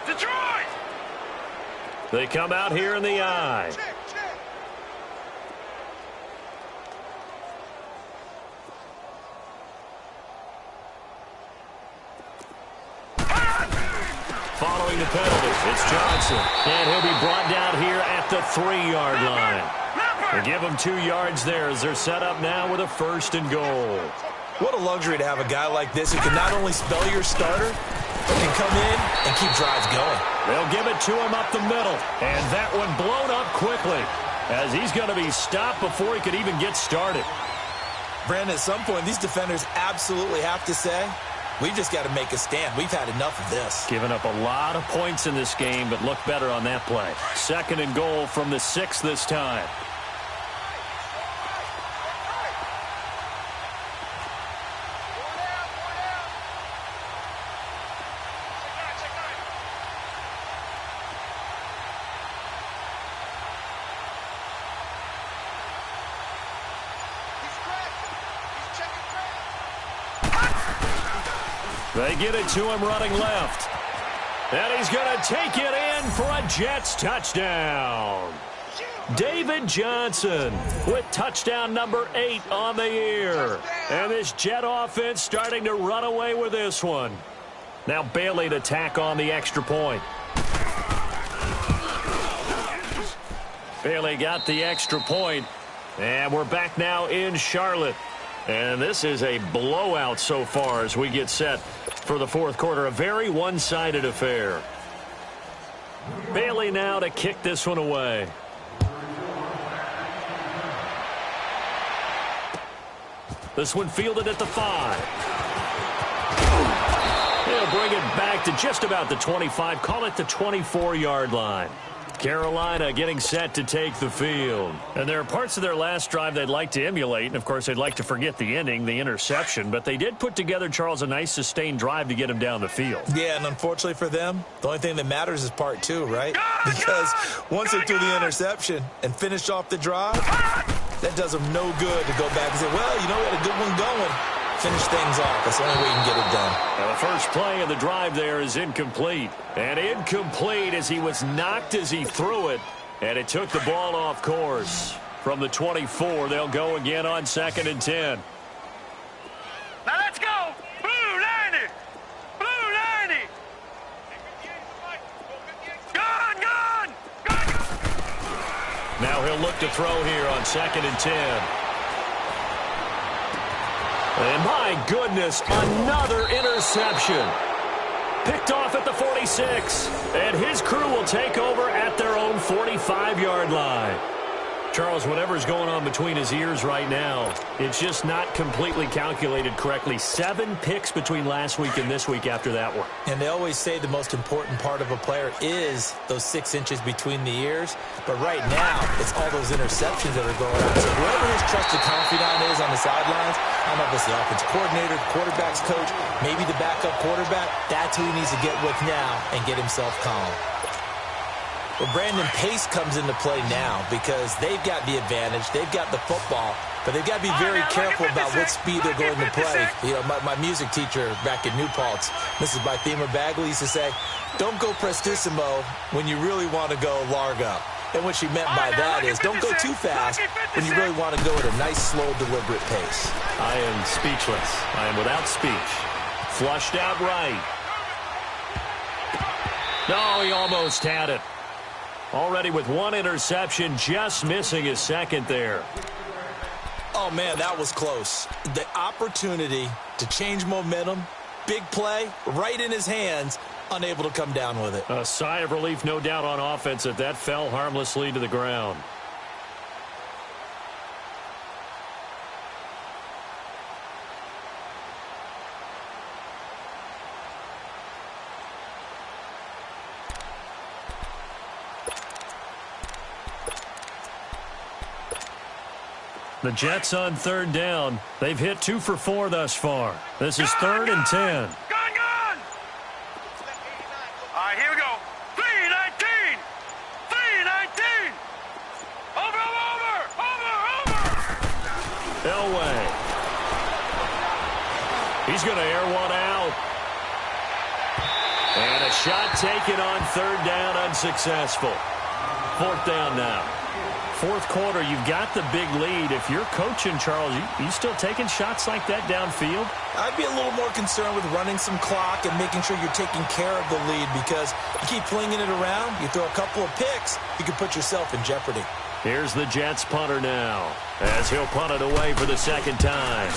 Detroit! They come out here in the eye. Following the penalty, it's Johnson. And he'll be brought down here at the 3-yard line. They give him 2 yards there as they're set up now with a 1st and goal. What a luxury to have a guy like this who can not only spell your starter, but can come in and keep drives going. They'll give it to him up the middle. And that one blown up quickly as he's going to be stopped before he could even get started. Brandon, at some point, these defenders absolutely have to say, we've just got to make a stand. We've had enough of this. Giving up a lot of points in this game, but look better on that play. 2nd and goal from the 6 this time. They get it to him running left. And he's going to take it in for a Jets touchdown. David Johnson with touchdown number 8 on the year. And this Jet offense starting to run away with this one. Now Bailey to tack on the extra point. Bailey got the extra point. And we're back now in Charlotte. And this is a blowout so far as we get set for the 4th quarter. A very one-sided affair. Bailey now to kick this one away. This one fielded at the 5. They'll bring it back to just about the 25. Call it the 24-yard line. Carolina getting set to take the field. And there are parts of their last drive they'd like to emulate. And, of course, they'd like to forget the ending, the interception. But they did put together, Charles, a nice sustained drive to get him down the field. Yeah, and unfortunately for them, the only thing that matters is part 2, right? Because once they threw the interception and finished off the drive, that does them no good to go back and say, well, you know, we had a good one going. Finish things off. That's the only way you can get it done. Now the first play of the drive there is incomplete. And incomplete as he was knocked as he threw it. And it took the ball off course. From the 24, they'll go again on 2nd and 10. Now let's go! Blue 90! Blue 90! Gun! Now he'll look to throw here on 2nd and 10. And my goodness, another interception. Picked off at the 46. And his crew will take over at their own 45-yard line. Charles, whatever's going on between his ears right now, it's just not completely calculated correctly. 7 picks between last week and this week after that one. And they always say the most important part of a player is those 6 inches between the ears. But right now, it's all those interceptions that are going on. So whoever his trusted confidant is on the sidelines, I don't know if it's the offensive coordinator, the quarterback's coach, maybe the backup quarterback, that's who he needs to get with now and get himself calm. Well, Brandon, pace comes into play now because they've got the advantage. They've got the football, but they've got to be very careful about what speed they're going to play. You know, my music teacher back in New Paltz, Mrs. Bythema Bagley, used to say, don't go prestissimo when you really want to go largo. And what she meant by that is don't go too fast when you really want to go at a nice, slow, deliberate pace. I am speechless. I am without speech. Flushed out right. No, he almost had it. Already with 1 interception, just missing his 2nd there. Oh, man, that was close. The opportunity to change momentum, big play, right in his hands, unable to come down with it. A sigh of relief, no doubt, on offense that fell harmlessly to the ground. The Jets on third down. They've hit 2 for 4 thus far. This is third and 10. Gone! All right, here we go. 3-19! 3-19! Over! Elway. He's going to air one out. And a shot taken on third down, unsuccessful. Fourth down now. Fourth quarter, you've got the big lead. If you're coaching, Charles, you still taking shots like that downfield? I'd be a little more concerned with running some clock and making sure you're taking care of the lead, because you keep flinging it around, you throw a couple of picks, you can put yourself in jeopardy. Here's the Jets punter now, as he'll punt it away for the second time.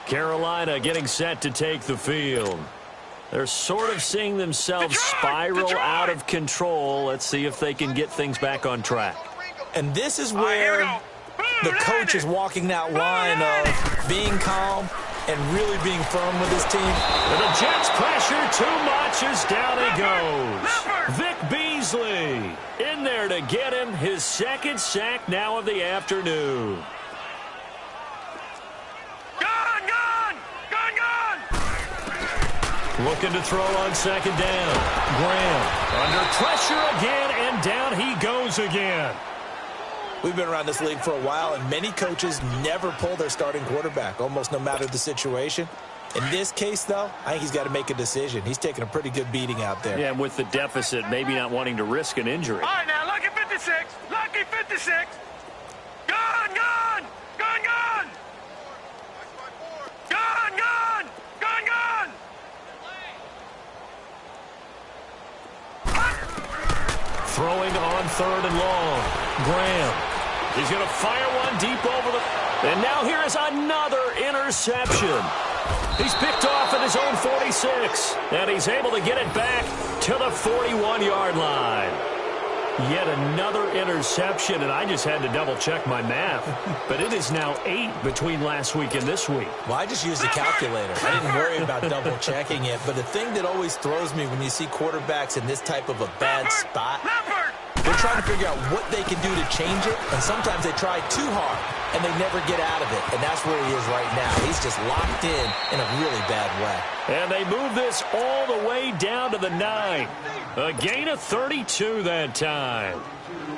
Carolina getting set to take the field. They're sort of seeing themselves spiral out of control. Let's see if they can get things back on track. And this is where the coach is walking that line of being calm and really being firm with his team. And the Jets pressure too much as down he goes. Vic Beasley in there to get him his second sack now of the afternoon. Looking to throw on second down. Graham under pressure again, and down he goes again. We've been around this league for a while, and many coaches never pull their starting quarterback, almost no matter the situation. In this case, though, I think he's got to make a decision. He's taking a pretty good beating out there. Yeah, and with the deficit, maybe not wanting to risk an injury. All right, now, lucky 56. Lucky 56. Gone! Throwing on third and long. Graham. He's going to fire one deep over the... And now here is another interception. He's picked off at his own 46. And he's able to get it back to the 41-yard line. Yet another interception, and I just had to double-check my math. But it is now 8 between last week and this week. Well, I just used a calculator. I didn't worry about double-checking it. But the thing that always throws me when you see quarterbacks in this type of a bad spot, they're trying to figure out what they can do to change it, and sometimes they try too hard, and they never get out of it. And that's where he is right now. He's just locked in a really bad way. And they move this all the way down to the 9. A gain of 32 that time.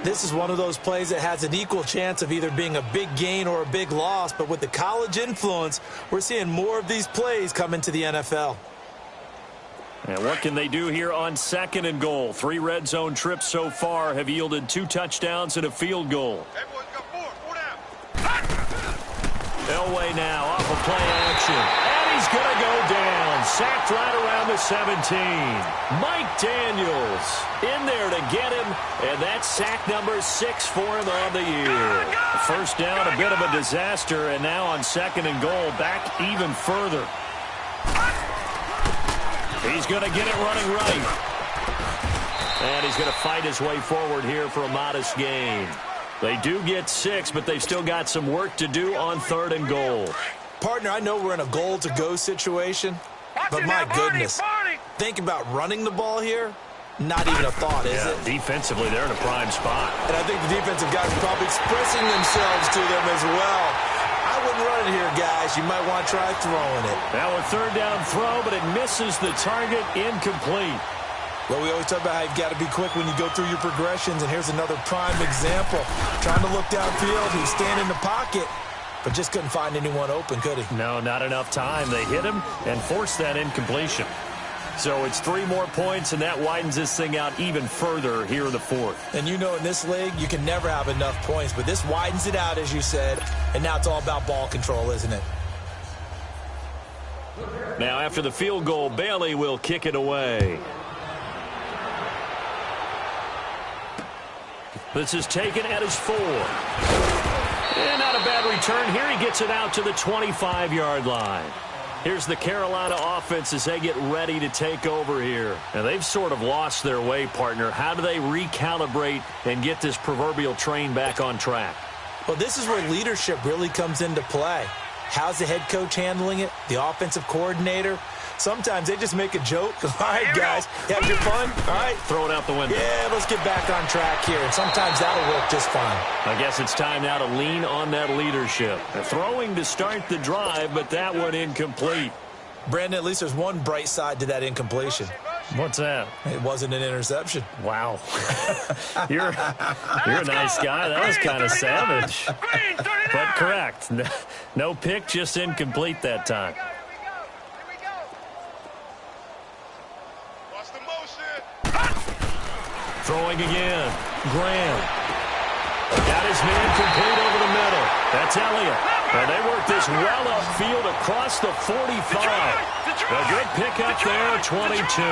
This is one of those plays that has an equal chance of either being a big gain or a big loss, but with the college influence, we're seeing more of these plays come into the NFL. And what can they do here on second and goal? 3 red zone trips so far have yielded 2 touchdowns and a field goal. Elway now off of play action. And he's going to go down. Sacked right around the 17. Mike Daniels in there to get him. And that's sack number 6 for him on the year. First down, a bit of a disaster. And now on second and goal, back even further. He's going to get it running right. And he's going to fight his way forward here for a modest gain. They do get 6, but they've still got some work to do on third and goal. Partner, I know we're in a goal-to-go situation, but my goodness, think about running the ball here, not even a thought, is it? Defensively, they're in a prime spot. And I think the defensive guys are probably expressing themselves to them as well. I wouldn't run it here, guys. You might want to try throwing it. Now a third down throw, but it misses the target, incomplete. Well, we always talk about how you've got to be quick when you go through your progressions, and here's another prime example. Trying to look downfield, he was standing in the pocket, but just couldn't find anyone open, could he? No, not enough time. They hit him and forced that incompletion. So it's 3 more points, and that widens this thing out even further here in the fourth. And you know in this league, you can never have enough points, but this widens it out, as you said, and now it's all about ball control, isn't it? Now after the field goal, Bailey will kick it away. This is taken at his 4. And not a bad return here. He gets it out to the 25-yard line. Here's the Carolina offense as they get ready to take over here. And they've sort of lost their way, partner. How do they recalibrate and get this proverbial train back on track? Well, this is where leadership really comes into play. How's the head coach handling it? The offensive coordinator? Sometimes they just make a joke. All right, guys, you have your fun? All right. Throw it out the window. Yeah, let's get back on track here. And sometimes that'll work just fine. I guess it's time now to lean on that leadership. Throwing to start the drive, but that one incomplete. Brandon, at least there's one bright side to that incompletion. What's that? It wasn't an interception. Wow. You're a nice guy. That was kind of savage. But correct. No pick, just incomplete that time. Throwing again. Graham. Got his man complete over the middle. That's Elliott. And they work this well upfield across the 45. A good pickup there, 22.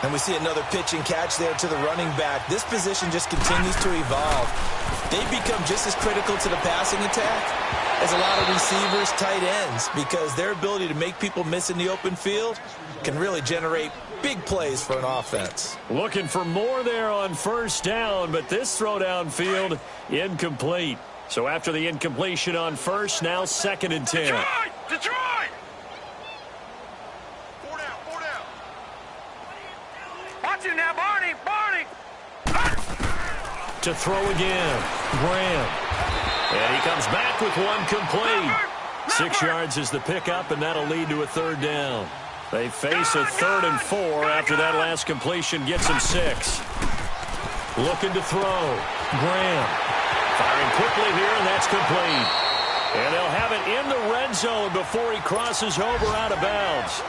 And we see another pitch and catch there to the running back. This position just continues to evolve. They become just as critical to the passing attack as a lot of receivers, tight ends, because their ability to make people miss in the open field can really generate big plays for an offense. Looking for more there on first down, but this throw downfield incomplete. So after the incompletion on first, now 2nd and 10. Detroit! Watch it now, Barney! To throw again. Graham. And he comes back with one complete. 6 yards is the pickup, and that'll lead to a 3rd down. They face a 3rd and 4 after that last completion gets them 6. Looking to throw. Graham. Firing quickly here, and that's complete. And they'll have it in the red zone before he crosses over out of bounds.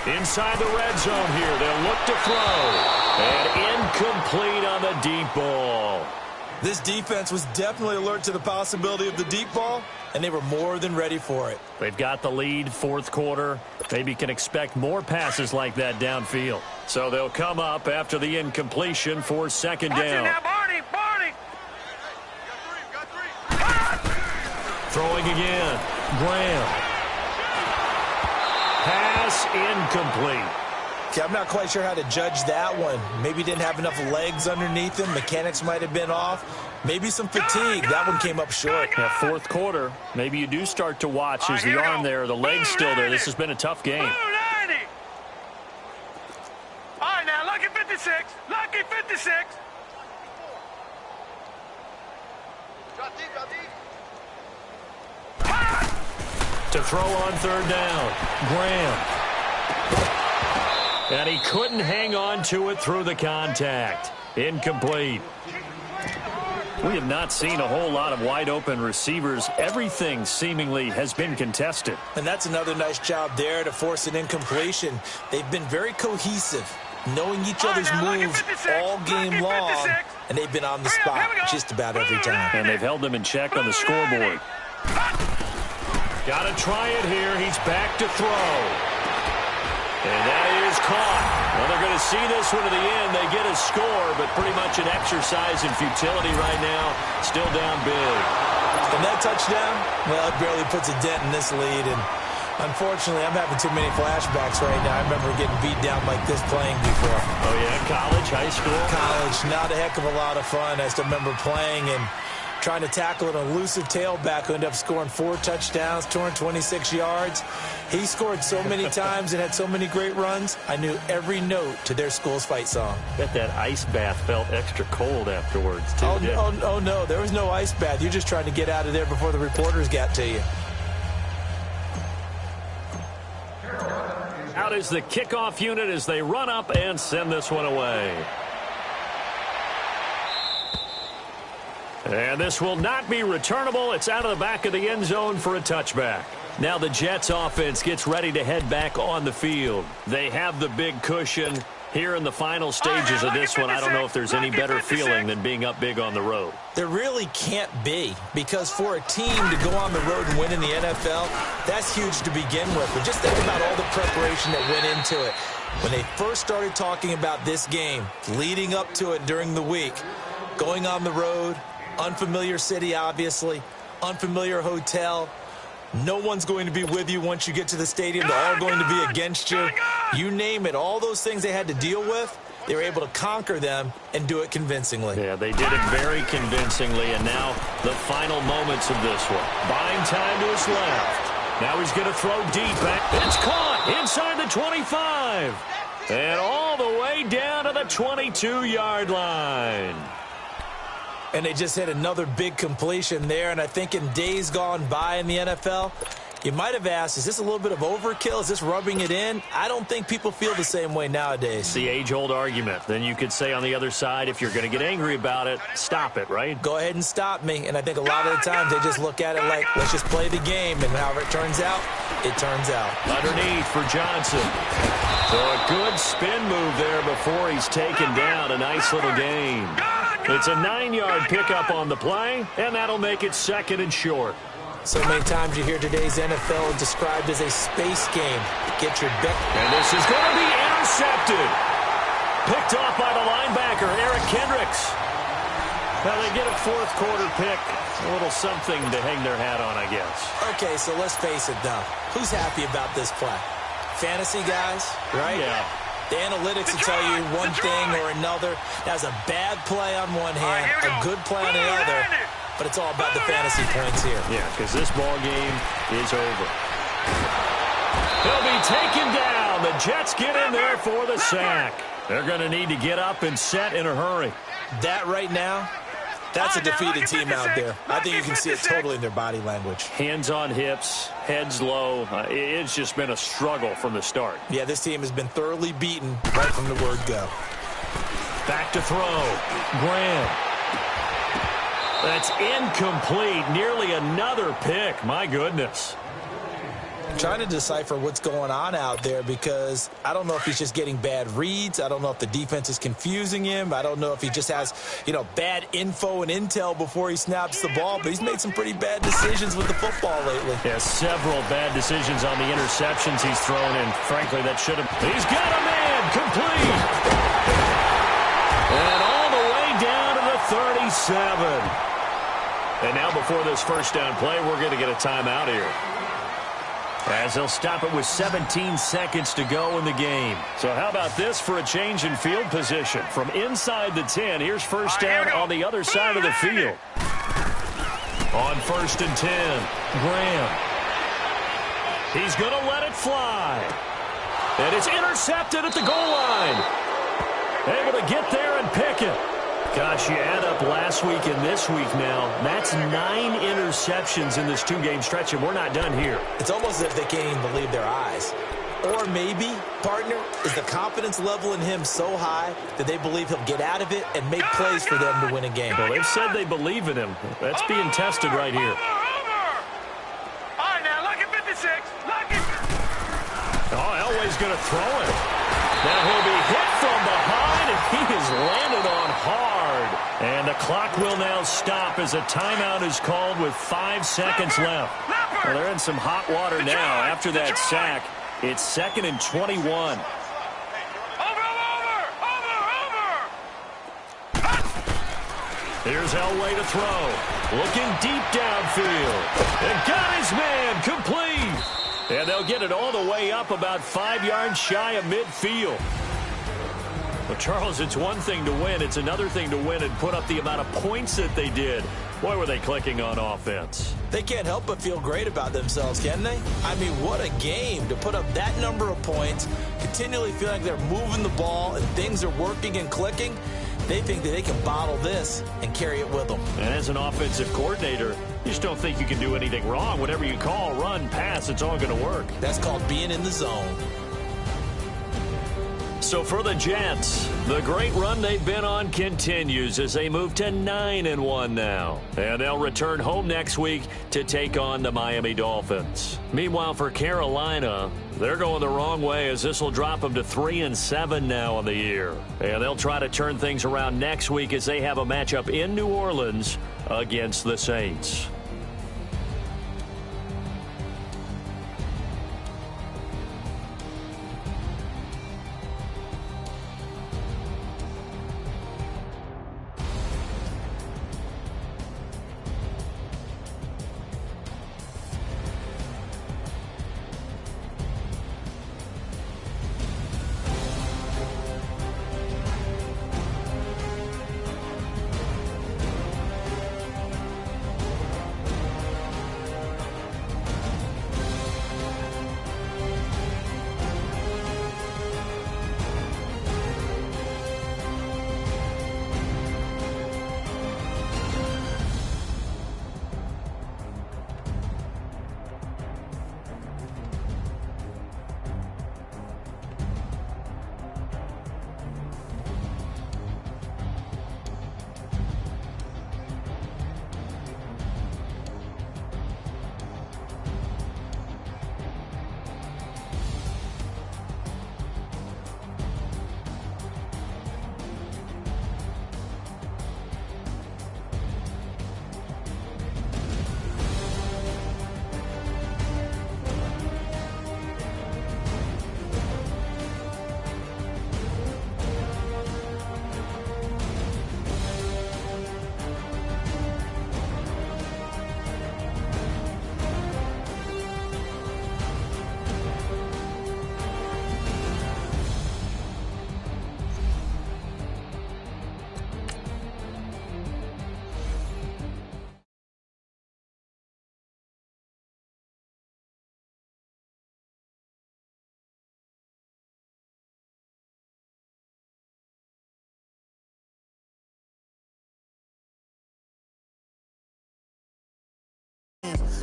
Inside the red zone here. They'll look to throw. And incomplete on the deep ball. This defense was definitely alert to the possibility of the deep ball, and they were more than ready for it. They've got the lead, 4th quarter. Maybe can expect more passes like that downfield. So they'll come up after the incompletion for 2nd down. Now, Barney! Throwing again. Graham. Pass incomplete. Okay, I'm not quite sure how to judge that one. Maybe didn't have enough legs underneath him. Mechanics might have been off. Maybe some fatigue. That one came up short. Yeah, 4th quarter. Maybe you do start to watch. Is the arm there, the leg's still there. This has been a tough game. All right, now, lucky 56. Lucky 56. To throw on 3rd down. Graham. And he couldn't hang on to it through the contact. Incomplete. We have not seen a whole lot of wide-open receivers. Everything seemingly has been contested. And that's another nice job there to force an incompletion. They've been very cohesive, knowing each other's moves all game long, and they've been on the spot just about every time. And they've held them in check on the scoreboard. Got to try it here. He's back to throw. And that is caught. Well, they're going to see this one to the end. They get a score, but pretty much an exercise in futility right now. Still down big. And that touchdown, well, it barely puts a dent in this lead. And unfortunately, I'm having too many flashbacks right now. I remember getting beat down like this playing before. Oh, yeah? College, high school? College, not a heck of a lot of fun. I still remember playing and trying to tackle an elusive tailback who ended up scoring 4 touchdowns, 226 yards. He scored so many times and had so many great runs, I knew every note to their school's fight song. Bet that ice bath felt extra cold afterwards, too. Oh, no, there was no ice bath. You're just trying to get out of there before the reporters got to you. Out is the kickoff unit as they run up and send this one away. And this will not be returnable. It's out of the back of the end zone for a touchback. Now the Jets offense gets ready to head back on the field. They have the big cushion. Here in the final stages of this one, I don't know if there's any better feeling than being up big on the road. There really can't be, because for a team to go on the road and win in the NFL, that's huge to begin with. But just think about all the preparation that went into it. When they first started talking about this game, leading up to it during the week, going on the road, unfamiliar city, obviously, unfamiliar hotel. No one's going to be with you once you get to the stadium. They're all going to be against you. You name it, all those things they had to deal with, they were able to conquer them and do it convincingly. Yeah, they did it very convincingly, and now the final moments of this one. Buying time to his left. Now he's going to throw deep. It's caught inside the 25. And all the way down to the 22-yard line. And they just hit another big completion there, and I think in days gone by in the NFL, you might have asked, is this a little bit of overkill? Is this rubbing it in? I don't think people feel the same way nowadays. It's the age-old argument. Then you could say on the other side, if you're going to get angry about it, stop it, right? Go ahead and stop me. And I think a lot of the times they just look at it like, let's just play the game. And however it turns out, it turns out. Underneath for Johnson. So a good spin move there before he's taken down. A nice little gain. It's a 9-yard pickup on the play, and that'll make it 2nd and short. So many times you hear today's NFL described as a space game. Get your bet. And this is going to be intercepted. Picked off by the linebacker, Eric Kendricks. Now they get a 4th quarter pick. A little something to hang their hat on, I guess. Okay, so let's face it, though. Who's happy about this play? Fantasy guys, right? Yeah. The analytics will tell you one thing or another. That's a bad play on one hand, a good play on the other. But it's all about the fantasy points here. Yeah, because this ball game is over. He'll be taken down. The Jets get in there for the sack. They're going to need to get up and set in a hurry. That right now, that's a defeated team out there. I think you can see it totally in their body language. Hands on hips, heads low. It's just been a struggle from the start. Yeah, this team has been thoroughly beaten right from the word go. Back to throw. Graham. That's incomplete. Nearly another pick. My goodness. I'm trying to decipher what's going on out there because I don't know if he's just getting bad reads. I don't know if the defense is confusing him. I don't know if he just has, bad info and intel before he snaps the ball. But he's made some pretty bad decisions with the football lately. Yeah, several bad decisions on the interceptions he's thrown, and frankly, that should have... He's got a man complete. And all the way down to the 37. And now before this first down play, we're going to get a timeout here, as they'll stop it with 17 seconds to go in the game. So how about this for a change in field position? From inside the 10, here's first down on the other side of the field. On 1st and 10, Graham. He's going to let it fly. And it's intercepted at the goal line. Able to get there and pick it. Gosh, you add up last week and this week now, that's 9 interceptions in this 2-game stretch, and we're not done here. It's almost as if they can't even believe their eyes. Or maybe, partner, is the confidence level in him so high that they believe he'll get out of it and make plays for them to win a game. Well, they've said they believe in him. That's being tested right here. All right, now, lucky 56. Lucky. Oh, Elway's going to throw it. Now he'll be hit from behind, and he is landed on hard. And the clock will now stop as a timeout is called with 5 seconds left. Well, they're in some hot water now after that sack. It's 2nd and 21. Here's Elway to throw. Looking deep downfield. And got his man complete. And they'll get it all the way up about 5 yards shy of midfield. Well, Charles, it's one thing to win. It's another thing to win and put up the amount of points that they did. Boy, were they clicking on offense. They can't help but feel great about themselves, can they? I mean, what a game to put up that number of points, continually feel like they're moving the ball and things are working and clicking. They think that they can bottle this and carry it with them. And as an offensive coordinator, you just don't think you can do anything wrong. Whatever you call, run, pass, it's all going to work. That's called being in the zone. So for the Jets, the great run they've been on continues as they move to 9-1 now. And they'll return home next week to take on the Miami Dolphins. Meanwhile, for Carolina, they're going the wrong way as this will drop them to 3-7 now on the year. And they'll try to turn things around next week as they have a matchup in New Orleans against the Saints.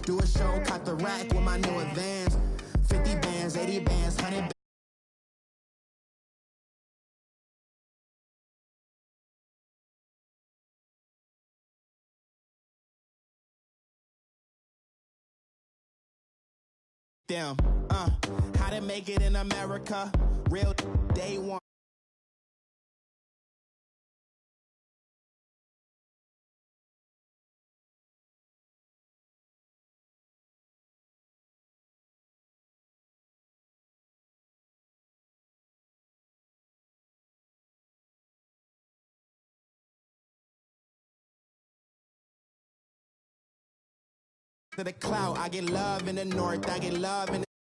Do a show, caught the rack with my new advance. 50 bands, 80 bands, 100 bands. Damn, how to make it in America? Real day one. To the clout, I get love in the north, I get love in the